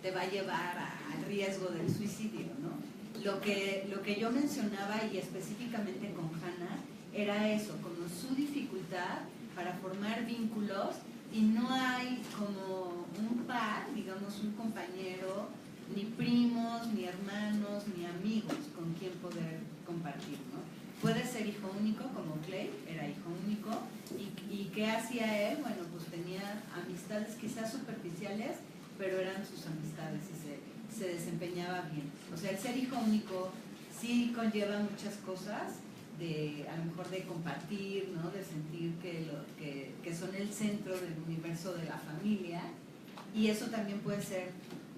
te va a llevar al riesgo del suicidio, ¿no? Lo que yo mencionaba, y específicamente con Hannah, era eso, como su dificultad para formar vínculos, y no hay como un par, digamos, un compañero, ni primos, ni hermanos, ni amigos con quien poder compartir, ¿no? Puede ser hijo único, como Clay, era hijo único, y ¿qué hacía él? Bueno, pues tenía amistades quizás superficiales, pero eran sus amistades y se desempeñaba bien. O sea, el ser hijo único sí conlleva muchas cosas, a lo mejor de compartir, ¿no? De sentir que son el centro del universo de la familia, y eso también puede ser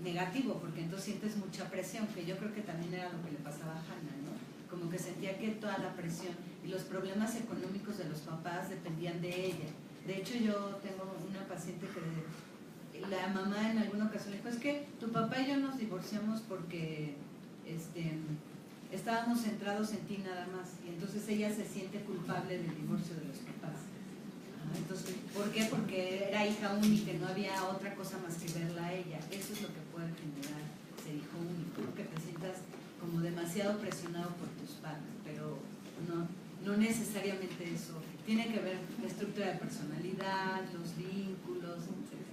negativo, porque entonces sientes mucha presión, que yo creo que también era lo que le pasaba a Hannah, ¿no? Como que sentía que toda la presión y los problemas económicos de los papás dependían de ella. De hecho, yo tengo una paciente que la mamá en alguna ocasión le dijo, es que tu papá y yo nos divorciamos porque estábamos centrados en ti nada más, y entonces ella se siente culpable del divorcio de los papás. Entonces, ¿por qué? Porque era hija única, no había otra cosa más que verla a ella. Eso es lo que puede generar ser hijo único, ¿no? Que te sientas como demasiado presionado por tus padres, pero no necesariamente eso. Tiene que ver la estructura de personalidad, los vínculos, etc.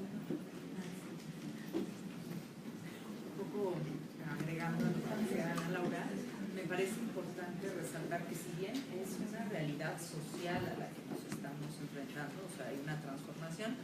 Un poco agregando a lo que decía Ana Laura, me parece importante resaltar que si bien es una realidad social a la que nos estamos enfrentando, o sea, hay una transformación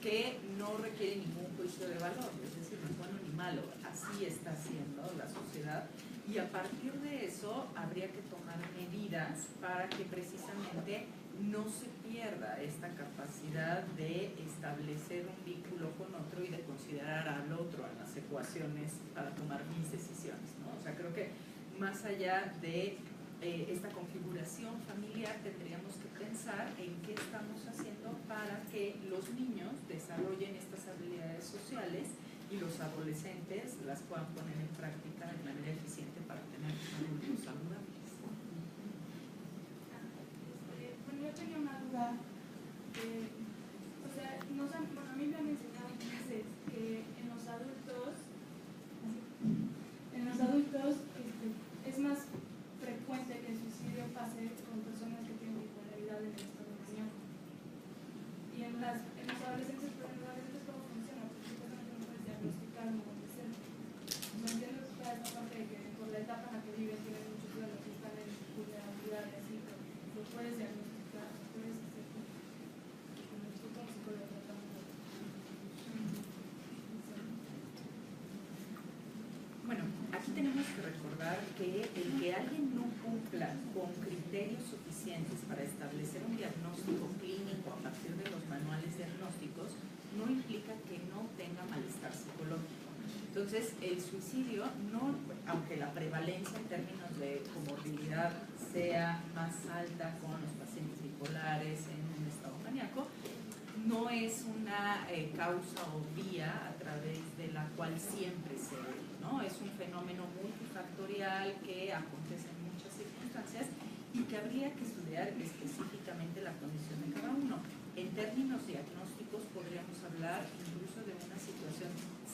que no requiere ningún juicio de valor, es decir, no es bueno ni malo, así está siendo la sociedad, y a partir de eso habría que tomar medidas para que precisamente no se pierda esta capacidad de establecer un vínculo con otro y de considerar al otro en las ecuaciones para tomar mis decisiones, ¿no? O sea, creo que más allá de esta configuración familiar, tendríamos que pensar en qué estamos haciendo para que los niños desarrollen estas habilidades sociales y los adolescentes las puedan poner en práctica de manera eficiente para tener adultos saludables. Bueno, yo tenía una duda. O sea, a mí me han enseñado en clases que en los adultos es más frecuente que el suicidio pase con personas que tienen bipolaridad en el estado maníaco. Y en los adolescentes, ¿cómo funciona? Porque supuestamente no puedes diagnosticar un adolescente. No entiendo toda esta parte de que por la etapa en la que viven tienen muchos duelos y están en vulnerabilidad y así, pero lo puedes diagnosticar, lo puedes hacer como psicólogo tratando. Bueno, aquí tenemos que recordar que el que alguien no cumpla con criterios suficientes para establecer un diagnóstico clínico a partir de los manuales diagnósticos no implica que no tenga malestar psicológico. Entonces, el suicidio, no, aunque la prevalencia en términos de comorbilidad sea más alta con los pacientes bipolares en un estado maníaco, no es una causa o vía a través de la cual siempre se ve, ¿no? Es un fenómeno multifactorial que acontece en muchas circunstancias y que habría que estudiar específicamente la condición de cada uno. En términos diagnósticos podríamos hablar incluso de una situación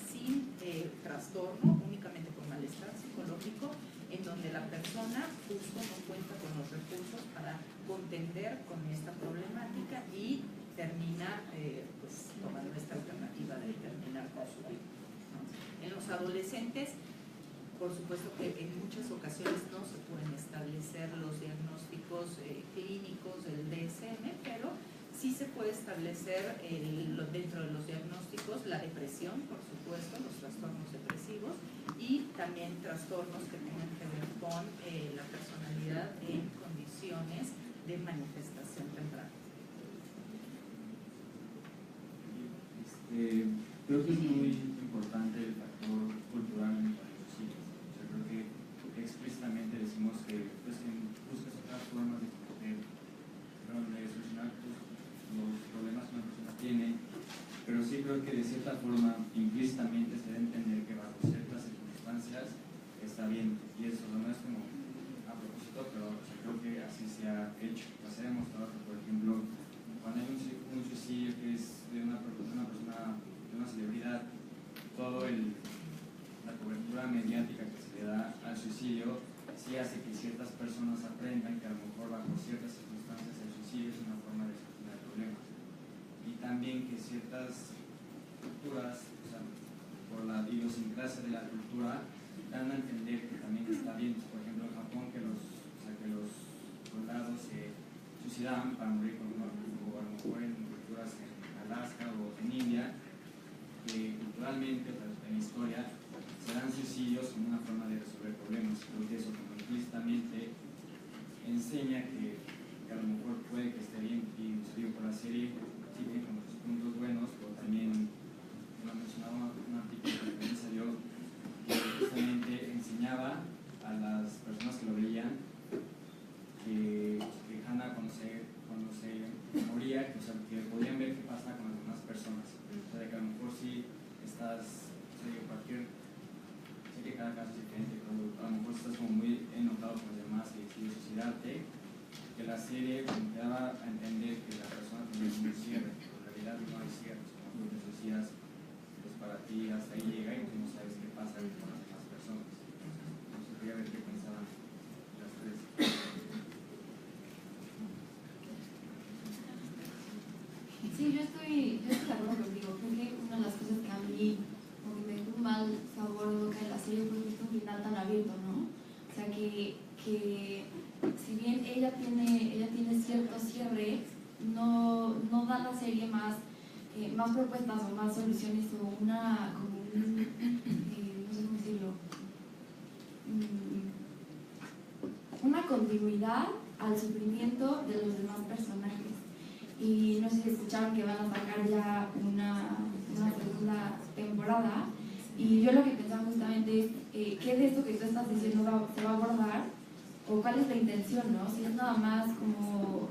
sin trastorno, únicamente con malestar psicológico, en donde la persona justo no cuenta con los recursos para contender con esta problemática y termina pues, tomando esta alternativa de terminar con su vida, ¿no? En los adolescentes, por supuesto que en muchas ocasiones no se pueden establecer los diagnósticos clínicos del DSM, pero sí se puede establecer dentro de los diagnósticos la depresión, por supuesto, los trastornos depresivos y también trastornos que tengan que ver con la personalidad en condiciones de manifestación temprana. Creo que es muy importante el factor cultural en los hijos. O sea, creo que explícitamente decimos que pues, buscas otras formas de conocer, de solucionar los problemas que una persona tiene, pero sí creo que de cierta forma implícitamente se debe entender que bajo ciertas circunstancias está bien, y eso no es como a propósito, pero o sea, creo que así se ha hecho. O sea, se ha demostrado que, por ejemplo, cuando hay un suicidio que es de una persona, de una celebridad, toda la cobertura mediática que se le da al suicidio sí hace que ciertas personas aprendan que a lo mejor bajo ciertas circunstancias el suicidio es una forma de solucionar problemas. Y también que ciertas culturas, o sea, por la idiosincrasia de la cultura, dan a entender que también está bien. Por ejemplo, en Japón, que los soldados se suicidaban para morir con honor, o a lo mejor en culturas en Alaska o en India, que culturalmente, en la historia, se dan suicidios como una forma de resolver problemas. Creo que eso como implícitamente enseña que a lo mejor puede que esté bien, y digo, por la serie sí tiene como sus puntos buenos, pero también lo mencionaba un artículo que también salió, que justamente enseñaba a las personas que lo veían que Hannah cuando se moría, o sea, que podían ver qué pasa con las demás personas. O sea, que a lo mejor sí estás, sé que cada caso es diferente, pero a lo mejor estás como muy enojado con los demás y decides suicidarte, que la serie como te daba a entender que la persona tenía un cierre, pero en realidad no hay cierres, como tú te decías, pues para ti hasta ahí llega y tú no sabes qué pasa con las demás personas. Entonces quería ver qué pensaban las tres. Sí, yo estoy de acuerdo contigo. Creo que una de las cosas que a mí como que me dio un mal sabor de boca de la serie fue justo un final tan abierto, ¿no? O sea, que si bien ella tiene cierto cierre, no da la serie más propuestas o más soluciones o no sé cómo decirlo, una continuidad al sufrimiento de los demás personajes. Y no sé si escucharon que van a sacar ya una segunda temporada Y yo lo que pensaba justamente es, ¿qué de esto que tú estás diciendo se va a abordar? ¿O cuál es la intención, no? Si es nada más como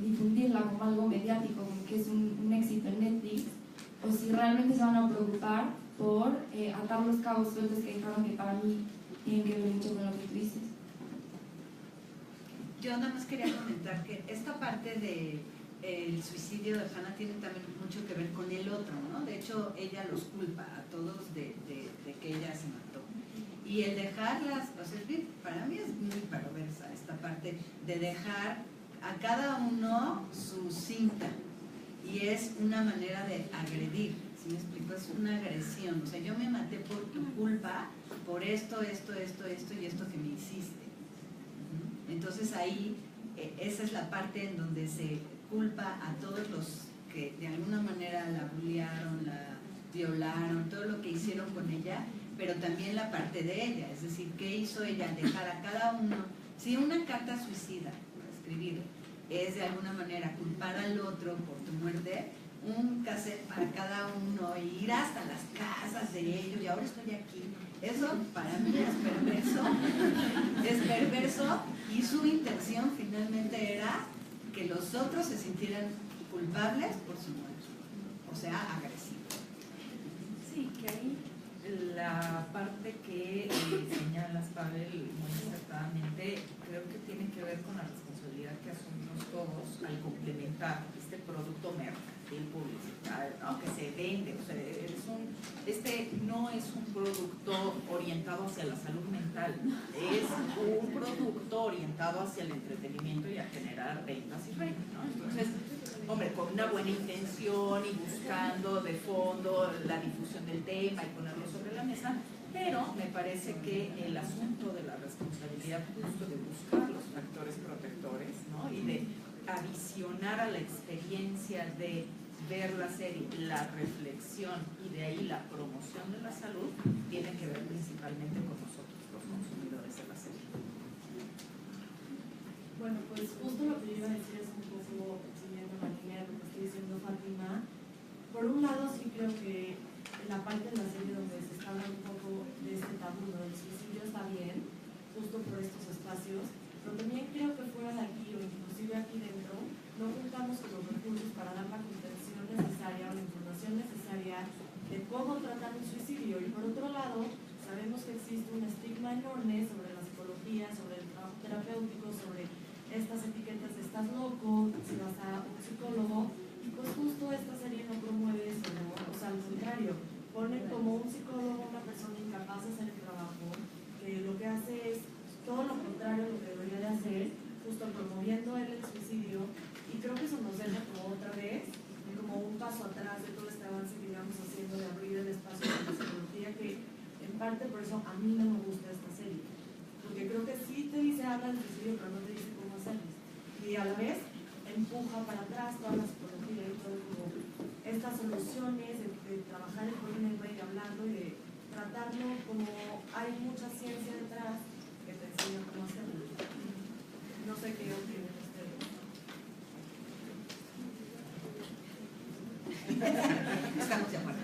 difundirla como algo mediático, como que es un éxito en Netflix, o si realmente se van a preocupar por atar los cabos sueltos que dejaron, que para mí tienen que ver mucho con lo que tú dices. Yo nada más quería comentar que esta parte del suicidio de Hannah tiene también mucho que ver con el otro, ¿no? De hecho, ella los culpa a todos de que ella se mató. Y el dejarlas, o sea, para mí es muy perversa esta parte de dejar a cada uno su cinta. Y es una manera de agredir, ¿sí me explico? Es una agresión. O sea, yo me maté por tu culpa, por esto y esto que me hiciste. Entonces ahí, esa es la parte en donde se culpa a todos los que de alguna manera la bullearon, la violaron, todo lo que hicieron con ella, pero también la parte de ella, es decir, ¿qué hizo ella? Dejar a cada uno, si una carta suicida, escribir, es de alguna manera culpar al otro por tu muerte, un cassette para cada uno, e ir hasta las casas de ellos, y ahora estoy aquí. Eso para mí es perverso, y su intención finalmente era que los otros se sintieran culpables por su muerte, o sea, agresivos. Sí, que ahí la parte que señalas, Pavel, muy acertadamente, creo que tiene que ver con la responsabilidad que asumimos todos al complementar este producto mercantil publicitario, ¿no? Que se vende, o sea, este no es un producto orientado hacia la salud mental, es un producto orientado hacia el entretenimiento y a generar ventas y rating, ¿no? Entonces, hombre, con una buena intención y buscando de fondo la difusión del tema y ponerlo sobre la mesa, pero me parece que el asunto de la responsabilidad justo de buscar los factores protectores, ¿no? Y de adicionar a la experiencia de ver la serie, la reflexión y de ahí la promoción de la salud, tiene que ver principalmente con nosotros, los consumidores de la serie. Bueno, pues justo lo que yo iba a decir es un poco siguiendo la línea de lo que estoy diciendo Fátima. Por un lado sí creo que la parte de la serie donde se está hablando un poco de este tabú, ¿no? Del suicidio está bien, justo por estos espacios, pero también creo que fuera de aquí o inclusive aquí dentro no contamos con los recursos para dar la contención necesaria o la información necesaria de cómo tratar un suicidio. Y por otro lado, sabemos que existe un estigma enorme sobre la psicología, sobre el trabajo terapéutico, sobre estas etiquetas de estás loco, si vas a un psicólogo, y pues justo esta serie no promueve eso, ¿no? O sea, al contrario, pone como un psicólogo una persona incapaz de hacer el trabajo, que lo que hace es todo lo contrario a lo que debería de hacer, justo promoviendo el suicidio, y creo que eso nos deja como otra vez, como un paso atrás de todo este avance que íbamos haciendo de abrir el espacio de la psicología, que en parte por eso a mí no me gusta esta serie, porque creo que sí te dice habla del suicidio, pero no te dice cómo hacerlo, y a la vez empuja para atrás toda la psicología y todo como estas soluciones de trabajar el problema y hablarlo y de tratarlo como hay mucha ciencia detrás que te enseña cómo hacerlo. No sé qué opinan ustedes. Estamos de acuerdo.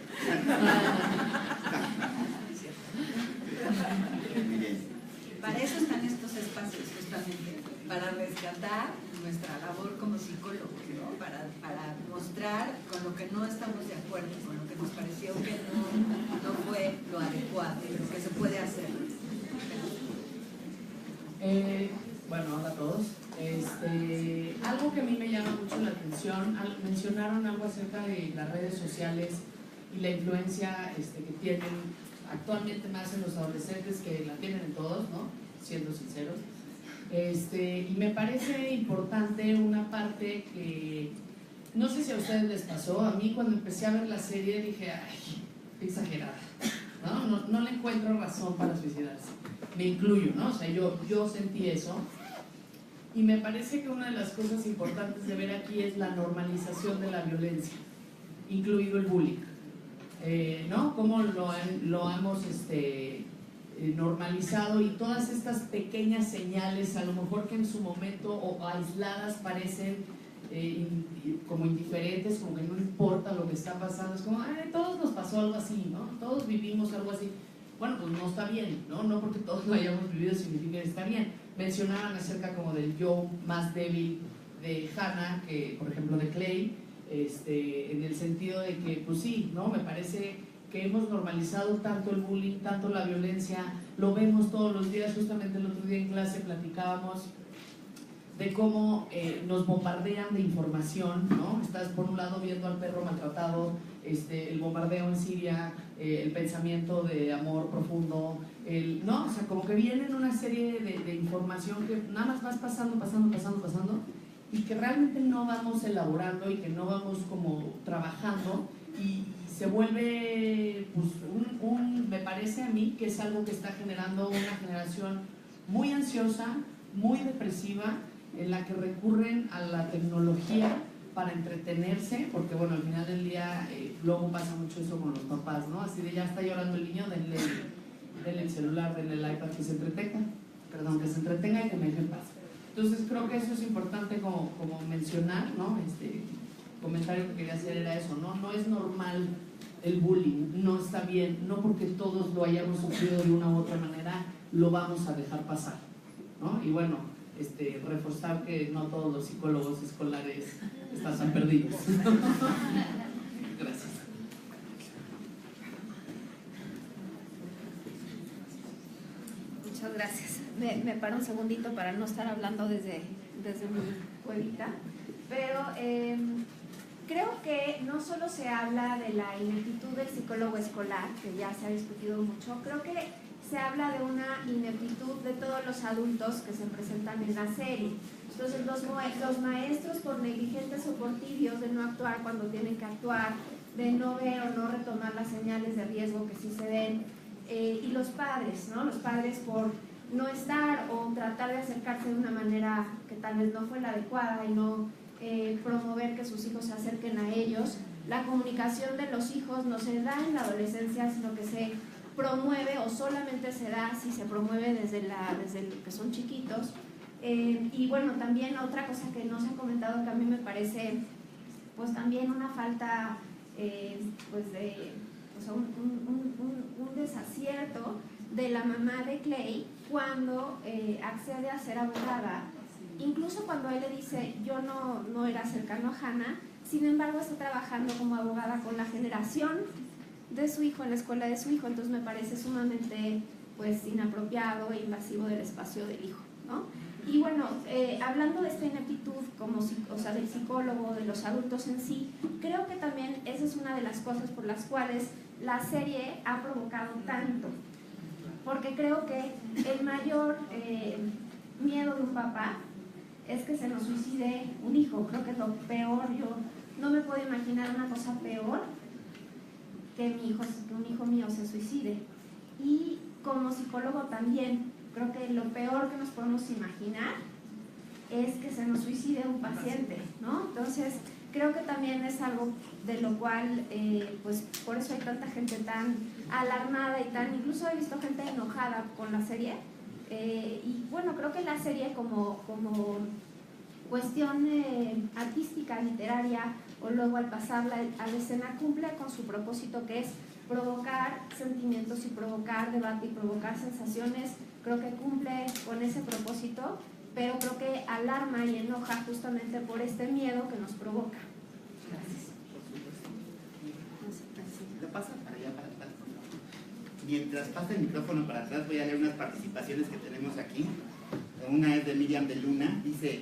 Para eso están estos espacios, justamente, para rescatar nuestra labor como psicólogos, ¿no? Para mostrar con lo que no estamos de acuerdo, con lo que nos pareció que no fue lo adecuado, lo que se puede hacer. Bueno, hola a todos. Algo que a mí me llama mucho la atención, mencionaron algo acerca de las redes sociales y la influencia que tienen actualmente más en los adolescentes, que la tienen en todos, ¿no? Siendo sinceros. Y me parece importante una parte que no sé si a ustedes les pasó. A mí cuando empecé a ver la serie dije, ay, qué exagerada, ¿no? No le encuentro razón para suicidarse. Me incluyo, ¿no? O sea, yo sentí eso. Y me parece que una de las cosas importantes de ver aquí es la normalización de la violencia, incluido el bullying, ¿no? Cómo lo hemos normalizado, y todas estas pequeñas señales, a lo mejor que en su momento o aisladas parecen como indiferentes, como que no importa lo que está pasando, es como, ay, todos nos pasó algo así, ¿no? Todos vivimos algo así. Bueno, pues no está bien, ¿no? No porque todos lo hayamos vivido significa que está bien. Mencionaban acerca como del yo más débil de Hannah, que por ejemplo de Clay, en el sentido de que, pues sí, ¿no? Me parece que hemos normalizado tanto el bullying, tanto la violencia, lo vemos todos los días. Justamente el otro día en clase platicábamos de cómo nos bombardean de información, ¿no? Estás por un lado viendo al perro maltratado, el bombardeo en Siria, el pensamiento de amor profundo, ¿no? O sea, como que vienen una serie de información que nada más vas pasando, y que realmente no vamos elaborando y que no vamos como trabajando, y se vuelve, pues, me parece a mí que es algo que está generando una generación muy ansiosa, muy depresiva, en la que recurren a la tecnología para entretenerse, porque bueno, al final del día luego pasa mucho eso con los papás, ¿no? Así de ya está llorando el niño, denle el celular, denle el iPad, que se entretenga y que me deje en paz. Entonces creo que eso es importante como mencionar, ¿no? Comentario que quería hacer era eso, ¿no? No es normal el bullying, no está bien, no porque todos lo hayamos sufrido de una u otra manera lo vamos a dejar pasar, ¿no? Y bueno, reforzar que no todos los psicólogos escolares están perdidos. Gracias. Muchas gracias. Me paro un segundito para no estar hablando desde mi cuevita, pero creo que no solo se habla de la ineptitud del psicólogo escolar, que ya se ha discutido mucho, creo que se habla de una ineptitud de todos los adultos que se presentan en la serie. Entonces los maestros por negligentes o por tibios de no actuar cuando tienen que actuar, de no ver o no retomar las señales de riesgo que sí se ven, y los padres, ¿no? Los padres por no estar o tratar de acercarse de una manera que tal vez no fue la adecuada y no promover que sus hijos se acerquen a ellos. La comunicación de los hijos no se da en la adolescencia, sino que se promueve o solamente se da si se promueve desde que son chiquitos. Y bueno, también otra cosa que no se ha comentado que a mí me parece pues también una falta un desacierto de la mamá de Clay cuando accede a ser abogada, incluso cuando él le dice yo no era cercano a Hannah, sin embargo está trabajando como abogada con la generación de su hijo en la escuela de su hijo. Entonces me parece sumamente pues inapropiado e invasivo del espacio del hijo, ¿no? Y bueno, hablando de esta ineptitud del psicólogo, de los adultos en sí, creo que también esa es una de las cosas por las cuales la serie ha provocado tanto, porque creo que el mayor miedo de un papá es que se nos suicide un hijo. Creo que es lo peor. Yo no me puedo imaginar una cosa peor que un hijo mío se suicide. Y como psicólogo también creo que lo peor que nos podemos imaginar es que se nos suicide un paciente, ¿no? Entonces creo que también es algo de lo cual pues por eso hay tanta gente tan alarmada y incluso he visto gente enojada con la serie, y bueno, creo que la serie como cuestión artística, literaria, o luego al pasarla a la escena cumple con su propósito, que es provocar sentimientos y provocar debate y provocar sensaciones. Creo que cumple con ese propósito, pero creo que alarma y enoja justamente por este miedo que nos provoca. Gracias. Lo pasa para allá, para atrás. Mientras pasa el micrófono para atrás, voy a leer unas participaciones que tenemos aquí. Una es de Miriam de Luna, dice,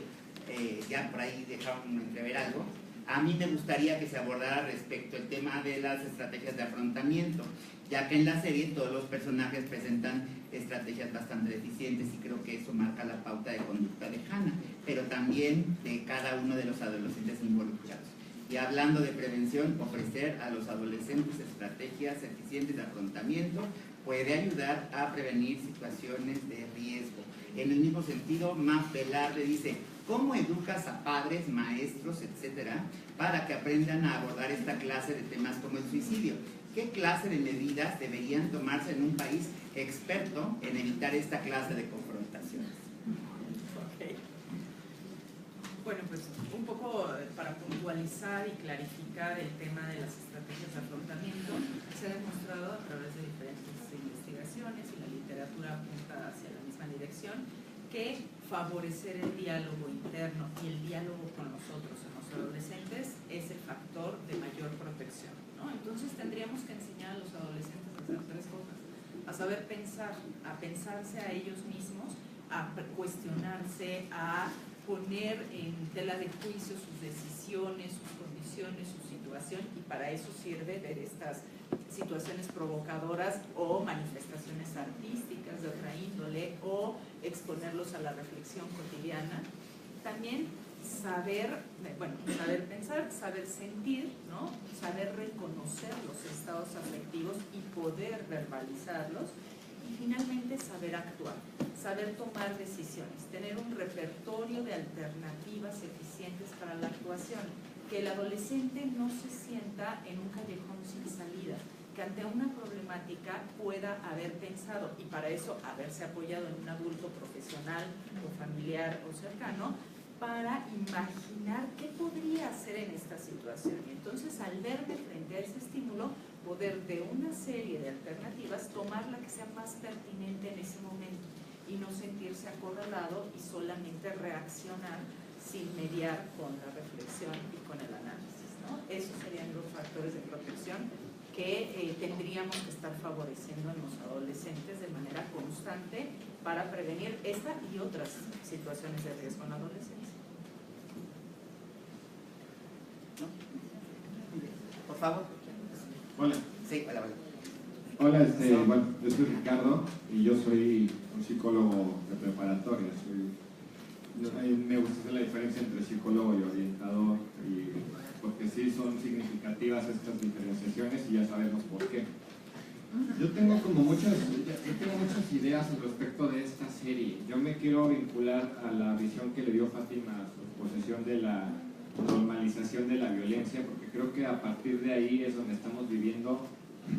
ya por ahí dejaron entrever algo. A mí me gustaría que se abordara respecto al tema de las estrategias de afrontamiento, ya que en la serie todos los personajes presentan estrategias bastante deficientes y creo que eso marca la pauta de conducta de Hannah, pero también de cada uno de los adolescentes involucrados. Y hablando de prevención, ofrecer a los adolescentes estrategias eficientes de afrontamiento puede ayudar a prevenir situaciones de riesgo. En el mismo sentido, Maf Velarde dice, ¿cómo educas a padres, maestros, etcétera, para que aprendan a abordar esta clase de temas como el suicidio? ¿Qué clase de medidas deberían tomarse en un país experto en evitar esta clase de confrontaciones? Okay. Bueno, pues un poco poco para puntualizar y clarificar el tema de las estrategias de afrontamiento, se ha demostrado a través de diferentes investigaciones y la literatura apunta hacia la misma dirección, que favorecer el diálogo interno y el diálogo con nosotros en los adolescentes es el factor de mayor protección, ¿no? Entonces tendríamos que enseñar a los adolescentes a hacer tres cosas: a saber pensar, a pensarse a ellos mismos, a cuestionarse, a poner en tela de juicio sus decisiones, sus condiciones, su situación, y para eso sirve ver estas situaciones provocadoras o manifestaciones artísticas de otra índole, o exponerlos a la reflexión cotidiana. También saber pensar, saber sentir, ¿no? Saber reconocer los estados afectivos y poder verbalizarlos. Y finalmente saber actuar, saber tomar decisiones, tener un repertorio de alternativas eficientes para la actuación, que el adolescente no se sienta en un callejón sin salida, que ante una problemática pueda haber pensado, y para eso haberse apoyado en un adulto profesional o familiar o cercano, para imaginar qué podría hacer en esta situación. Y entonces, al verme frente a ese estímulo, poder de una serie de alternativas tomar la que sea más pertinente en ese momento y no sentirse acorralado y solamente reaccionar sin mediar con la reflexión y con el análisis, ¿no? Esos serían los factores de protección que tendríamos que estar favoreciendo en los adolescentes de manera constante para prevenir esta y otras situaciones de riesgo en la adolescencia. ¿No? Por favor. Hola. Sí, hola, hola. Hola, bueno, yo soy Ricardo y yo soy un psicólogo de preparatoria. Me gusta hacer la diferencia entre psicólogo y orientador, porque sí son significativas estas diferenciaciones y ya sabemos por qué. Yo tengo muchas ideas al respecto de esta serie. Yo me quiero vincular a la visión que le dio Fátima a su posesión de la normalización de la violencia, porque creo que a partir de ahí es donde estamos viviendo,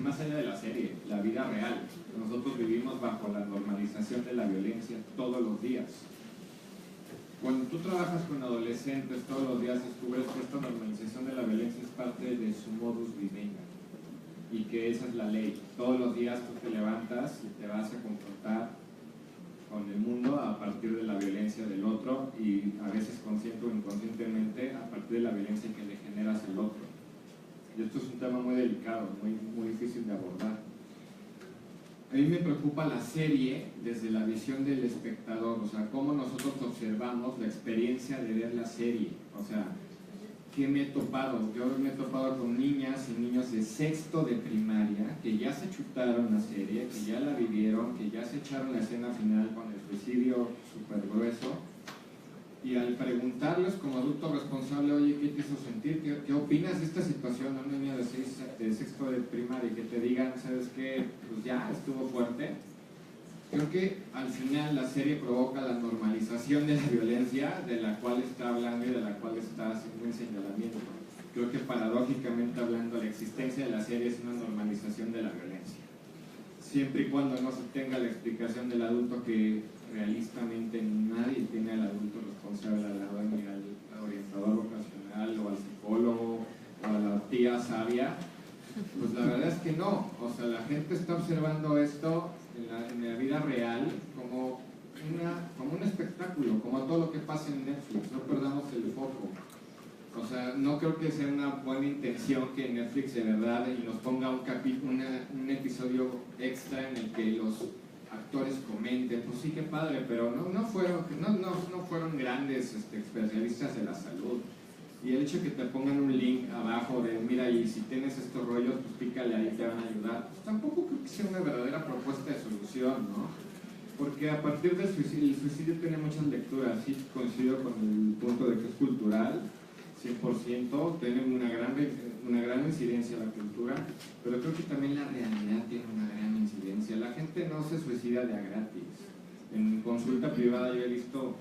más allá de la serie, la vida real. Nosotros vivimos bajo la normalización de la violencia todos los días. Cuando tú trabajas con adolescentes todos los días, descubres que esta normalización de la violencia es parte de su modus vivendi y que esa es la ley. Todos los días tú te levantas y te vas a confrontar con el mundo a partir de la violencia del otro, y a veces consciente o inconscientemente a partir de la violencia que le generas al otro. Y esto es un tema muy delicado, muy difícil de abordar. A mí me preocupa la serie desde la visión del espectador, o sea, cómo nosotros observamos la experiencia de ver la serie. O sea, ¿qué me he topado? Yo me he topado con niñas y niños de sexto de primaria que ya se chutaron la serie, que ya la vivieron, que ya se echaron la escena final con el suicidio súper grueso, y al preguntarles como adulto responsable, oye, ¿qué te hizo sentir? ¿Qué opinas de esta situación? A un niño de sexto de primaria, y que te digan, ¿sabes qué? Pues ya estuvo fuerte. Creo que al final la serie provoca la normalización de la violencia de la cual está hablando y de la cual está haciendo un señalamiento. Creo que paradójicamente hablando, la existencia de la serie es una normalización de la violencia. Siempre y cuando no se tenga la explicación del adulto, que realistamente nadie tiene al adulto responsable al lado, ni al orientador vocacional o al psicólogo o a la tía sabia, pues la verdad es que no. O sea, la gente está observando esto en la vida real como un espectáculo, como todo lo que pasa en Netflix. No perdamos el foco. O sea, no creo que sea una buena intención que Netflix de verdad y nos ponga un episodio extra en el que los actores comenten, pues sí, qué padre, pero no fueron grandes especialistas de la salud. Y el hecho de que te pongan un link abajo de, mira, y si tienes estos rollos, pues pícale ahí, te van a ayudar, pues tampoco creo que sea una verdadera propuesta de solución, ¿no? Porque a partir del suicidio, el suicidio tiene muchas lecturas. Sí, coincido con el punto de que es cultural, 100%, tiene una gran incidencia la cultura, pero creo que también la realidad tiene una gran incidencia. La gente no se suicida de a gratis. En consulta privada yo he visto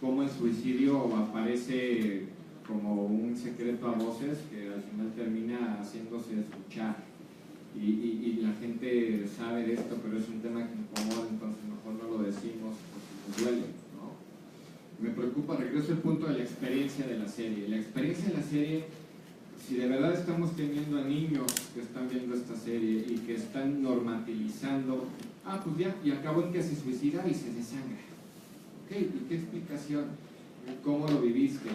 cómo el suicidio aparece como un secreto a voces que al final termina haciéndose escuchar. Y la gente sabe de esto, pero es un tema que incomoda, entonces mejor no lo decimos porque nos duele, ¿no? Me preocupa regreso al punto de la experiencia de la serie. La experiencia de la serie, si de verdad estamos teniendo a niños que están viendo esta serie y que están normatilizando, pues ya, y acabó en que se suicida y se desangra. Ok, ¿y qué explicación? ¿Cómo lo viviste?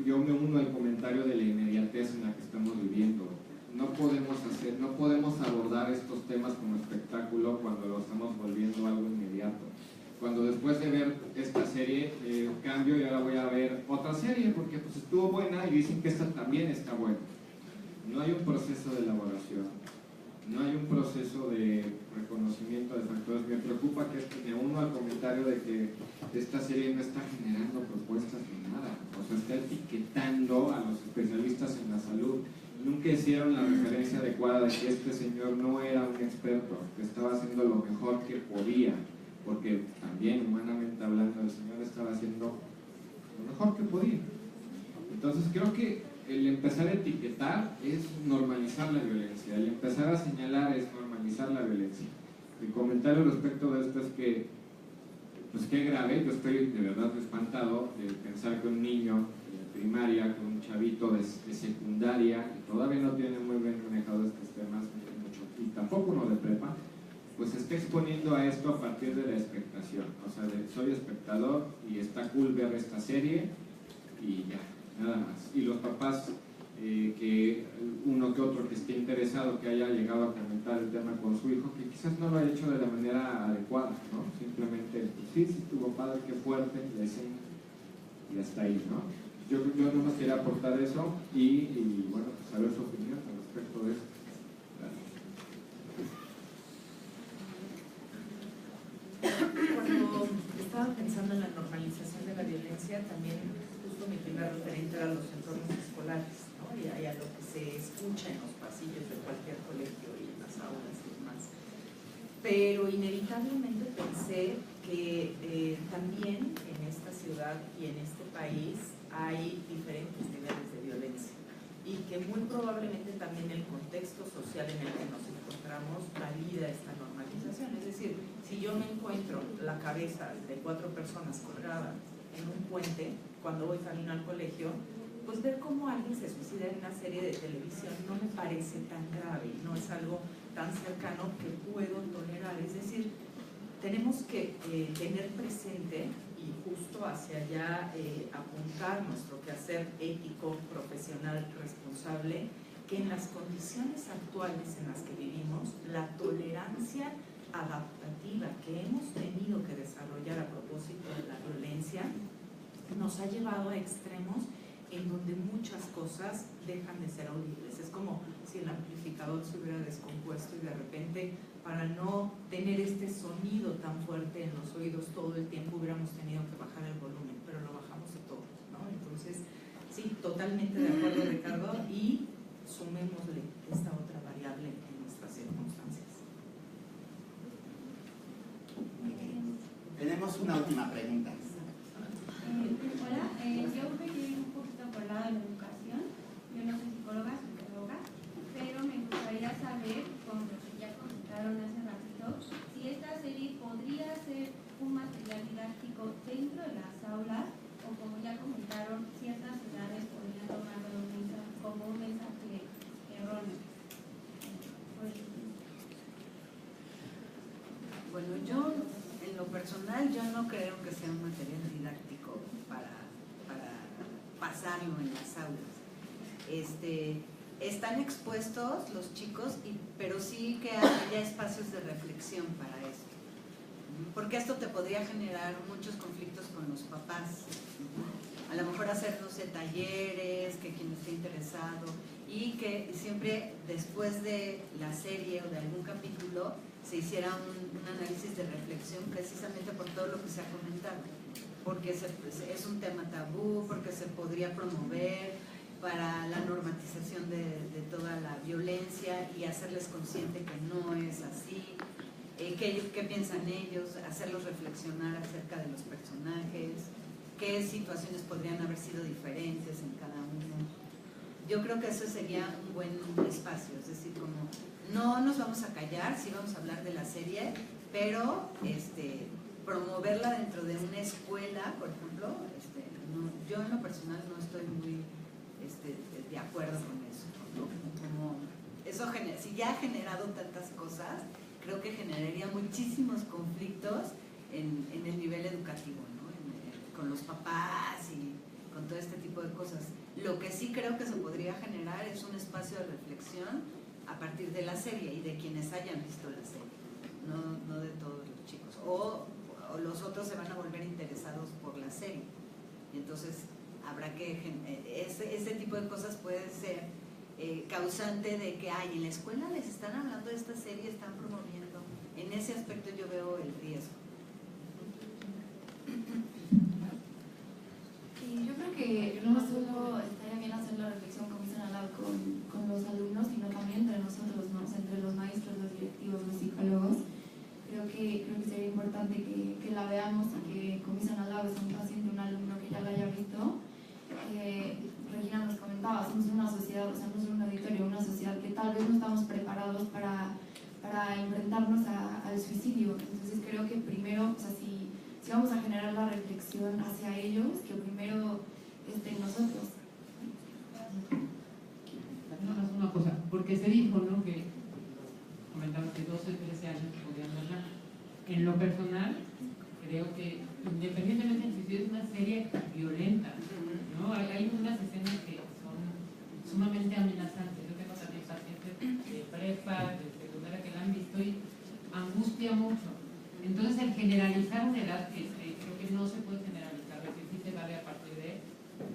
Yo me uno al comentario de la inmediatez en la que estamos viviendo. No podemos abordar estos temas como espectáculo cuando lo estamos volviendo algo inmediato. Cuando después de ver esta serie cambio y ahora voy a ver otra serie porque pues estuvo buena y dicen que esta también está buena. No hay un proceso de elaboración, no hay un proceso de reconocimiento de factores. Me preocupa que me uno al comentario de que esta serie no está generando propuestas ni nada, o sea, está etiquetando a los especialistas en la salud. Nunca hicieron la referencia adecuada de que este señor no era un experto, que estaba haciendo lo mejor que podía, porque también humanamente hablando el señor estaba haciendo lo mejor que podía. Entonces creo que el empezar a etiquetar es normalizar la violencia, el empezar a señalar es normalizar la violencia. Mi comentario respecto de esto es que, pues qué grave, yo estoy de verdad espantado de pensar que un niño de primaria, con un chavito de secundaria, que todavía no tiene muy bien manejado estos temas, y tampoco uno de prepa, pues se está exponiendo a esto a partir de la expectación, o sea, soy espectador y está cool ver esta serie y ya, nada más. Y los papás, que uno que otro que esté interesado, que haya llegado a comentar el tema con su hijo, que quizás no lo haya hecho de la manera adecuada, ¿no? Simplemente, pues sí estuvo padre, qué fuerte, la escena, y hasta ahí, ¿no? Yo no más quería aportar eso y bueno, pues saber su opinión al respecto de esto. Cuando estaba pensando en la normalización de la violencia, también justo mi primer referente era los entornos escolares, ¿no? Y a lo que se escucha en los pasillos de cualquier colegio y en las aulas y demás. Pero inevitablemente pensé que también en esta ciudad y en este país hay diferentes niveles de violencia y que muy probablemente también el contexto social en el que nos encontramos valida esta normalización. Es decir, si yo me encuentro la cabeza de 4 personas colgadas en un puente cuando voy camino al colegio, pues ver cómo alguien se suicida en una serie de televisión no me parece tan grave, no es algo tan cercano que puedo tolerar. Es decir, tenemos que tener presente y justo hacia allá apuntar nuestro quehacer ético, profesional, responsable, que en las condiciones actuales en las que vivimos, la tolerancia adaptativa que hemos tenido que desarrollar a propósito de la violencia nos ha llevado a extremos en donde muchas cosas dejan de ser audibles. Es como si el amplificador se hubiera descompuesto y de repente, para no tener este sonido tan fuerte en los oídos todo el tiempo, hubiéramos tenido que bajar el volumen, pero lo bajamos de todos, ¿no? Entonces, sí, totalmente de acuerdo, Ricardo, y sumémosle esta otra variable en nuestras circunstancias. Tenemos una última pregunta. Hola, yo me quedé un poquito por el lado de la educación. Yo no soy psicóloga, soy pedagoga, pero me gustaría saber, como lo que ya comentaron hace ratito, si esta serie podría ser un material didáctico dentro de las aulas, o como ya comentaron, ciertas edades podrían tomarlo como un mensaje erróneo. Bueno, yo en lo personal yo no creo que sea un material didáctico para pasarlo en las aulas. Están expuestos los chicos, pero sí que haya espacios de reflexión para esto. Porque esto te podría generar muchos conflictos con los papás. A lo mejor hacer, no sé, talleres, que quien esté interesado, y que siempre después de la serie o de algún capítulo se hiciera un análisis de reflexión precisamente por todo lo que se ha comentado, porque es un tema tabú, porque se podría promover para la normatización de toda la violencia y hacerles consciente que no es así, qué piensan ellos, hacerlos reflexionar acerca de los personajes, qué situaciones podrían haber sido diferentes en cada uno. Yo creo que eso sería un buen espacio, es decir, como no nos vamos a callar, sí vamos a hablar de la serie, pero promoverla dentro de una escuela, por ejemplo, yo en lo personal no estoy muy de acuerdo con eso, ¿no? Como eso si ya ha generado tantas cosas, creo que generaría muchísimos conflictos en el nivel educativo, ¿no? Con los papás y con todo este tipo de cosas. Lo que sí creo que se podría generar es un espacio de reflexión a partir de la serie y de quienes hayan visto la serie, no de todos los chicos. O los otros se van a volver interesados por la serie. Y entonces habrá que... Ese tipo de cosas puede ser causante de que, en la escuela les están hablando de esta serie, están promoviendo. En ese aspecto yo veo el riesgo. Y yo creo que no solo estaría bien hacer la reflexión, como dicen al lado, con los alumnos, sino también entre nosotros, ¿no? O sea, entre los maestros, los directivos, los psicólogos. Creo que sería importante que la veamos y que, como dicen al lado, es un paciente, un alumno que ya la haya visto. Regina nos comentaba, somos una sociedad, o sea, no es un auditorio, una sociedad que tal vez no estamos preparados para enfrentarnos al suicidio. Entonces creo que primero, o sea, si vamos a generar la reflexión hacia ellos, que primero esté en nosotros. Una cosa, porque se dijo, ¿no?, que comentaban que 12, 13 años podían verla. En lo personal, creo que independientemente del suicidio es una serie violenta, ¿no? Hay unas escenas que son sumamente amenazantes. Yo tengo también pacientes de prepa, de secundaria que la han visto y angustia mucho. Entonces el generalizar una edad que creo que no se puede generalizar, que sí se vale a partir de,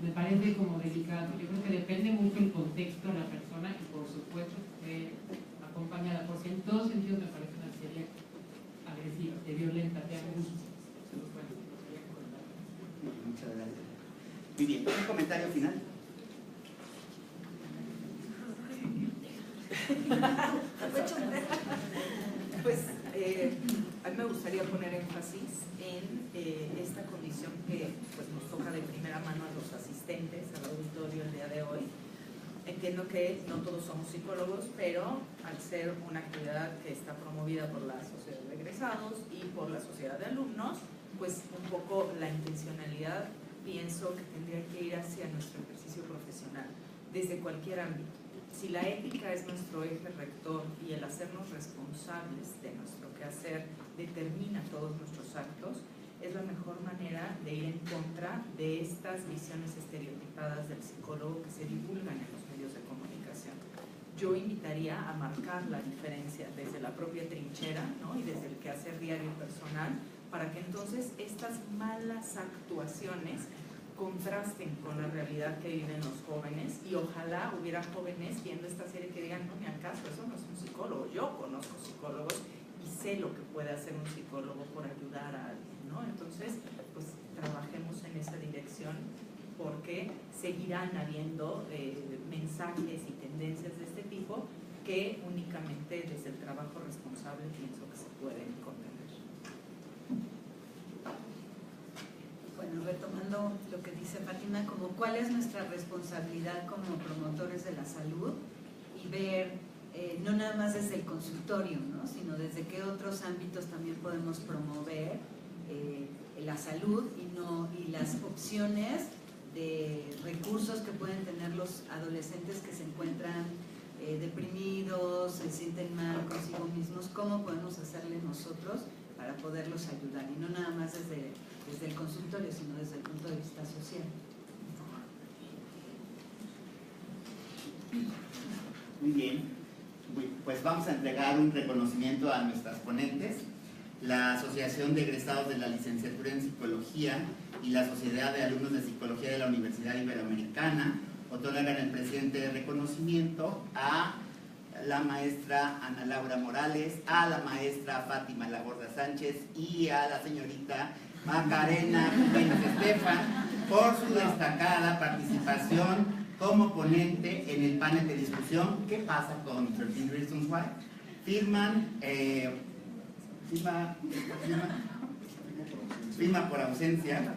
me parece como delicado. Yo creo que depende mucho el contexto de la persona y por supuesto que acompañada, porque en todos sentidos me parece una serie agresiva, de violenta, de angustia. Muchas gracias. Muy bien, ¿un comentario final? Pues a mí me gustaría poner énfasis en esta condición que pues, nos toca de primera mano a los asistentes al auditorio el día de hoy. Entiendo que no todos somos psicólogos, pero al ser una actividad que está promovida por la Sociedad de Egresados y por la Sociedad de Alumnos, pues un poco la intencionalidad pienso que tendría que ir hacia nuestro ejercicio profesional, desde cualquier ámbito. Si la ética es nuestro eje rector y el hacernos responsables de nuestro quehacer determina todos nuestros actos, es la mejor manera de ir en contra de estas visiones estereotipadas del psicólogo que se divulgan en los medios de comunicación. Yo invitaría a marcar la diferencia desde la propia trinchera, ¿no?, y desde el quehacer diario y personal, para que entonces estas malas actuaciones contrasten con la realidad que viven los jóvenes y ojalá hubiera jóvenes viendo esta serie que digan, no me acaso, eso no es un psicólogo, yo conozco psicólogos y sé lo que puede hacer un psicólogo por ayudar a alguien, ¿no? Entonces, pues trabajemos en esa dirección porque seguirán habiendo mensajes y tendencias de este tipo que únicamente desde el trabajo responsable pienso que se pueden contener. Bueno, retomando lo que dice Fátima, como cuál es nuestra responsabilidad como promotores de la salud y ver, no nada más desde el consultorio, ¿no?, sino desde qué otros ámbitos también podemos promover la salud y las opciones de recursos que pueden tener los adolescentes que se encuentran deprimidos, se sienten mal consigo mismos, cómo podemos hacerle nosotros para poderlos ayudar, y no nada más desde el consultorio, sino desde el punto de vista social. Muy bien, pues vamos a entregar un reconocimiento a nuestras ponentes. La Asociación de Egresados de la Licenciatura en Psicología y la Sociedad de Alumnos de Psicología de la Universidad Iberoamericana otorgan el presente reconocimiento a la maestra Ana Laura Morales, a la maestra Fátima Lagorda Sánchez y a la señorita Macarena Jiménez Estefan por su destacada participación como ponente en el panel de discusión ¿Qué pasa con 13 Reasons Why? Firma por ausencia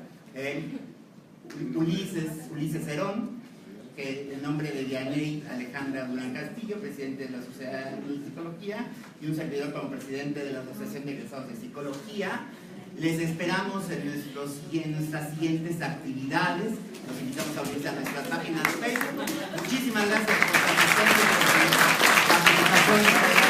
Ulises Herón, que en nombre de Dianey Alejandra Durán Castillo, presidente de la Sociedad de Psicología, y un servidor como presidente de la Asociación de Egresados de Psicología. Les esperamos en nuestras siguientes actividades. Los invitamos a unirse a nuestra página de Facebook. Muchísimas gracias por su participación.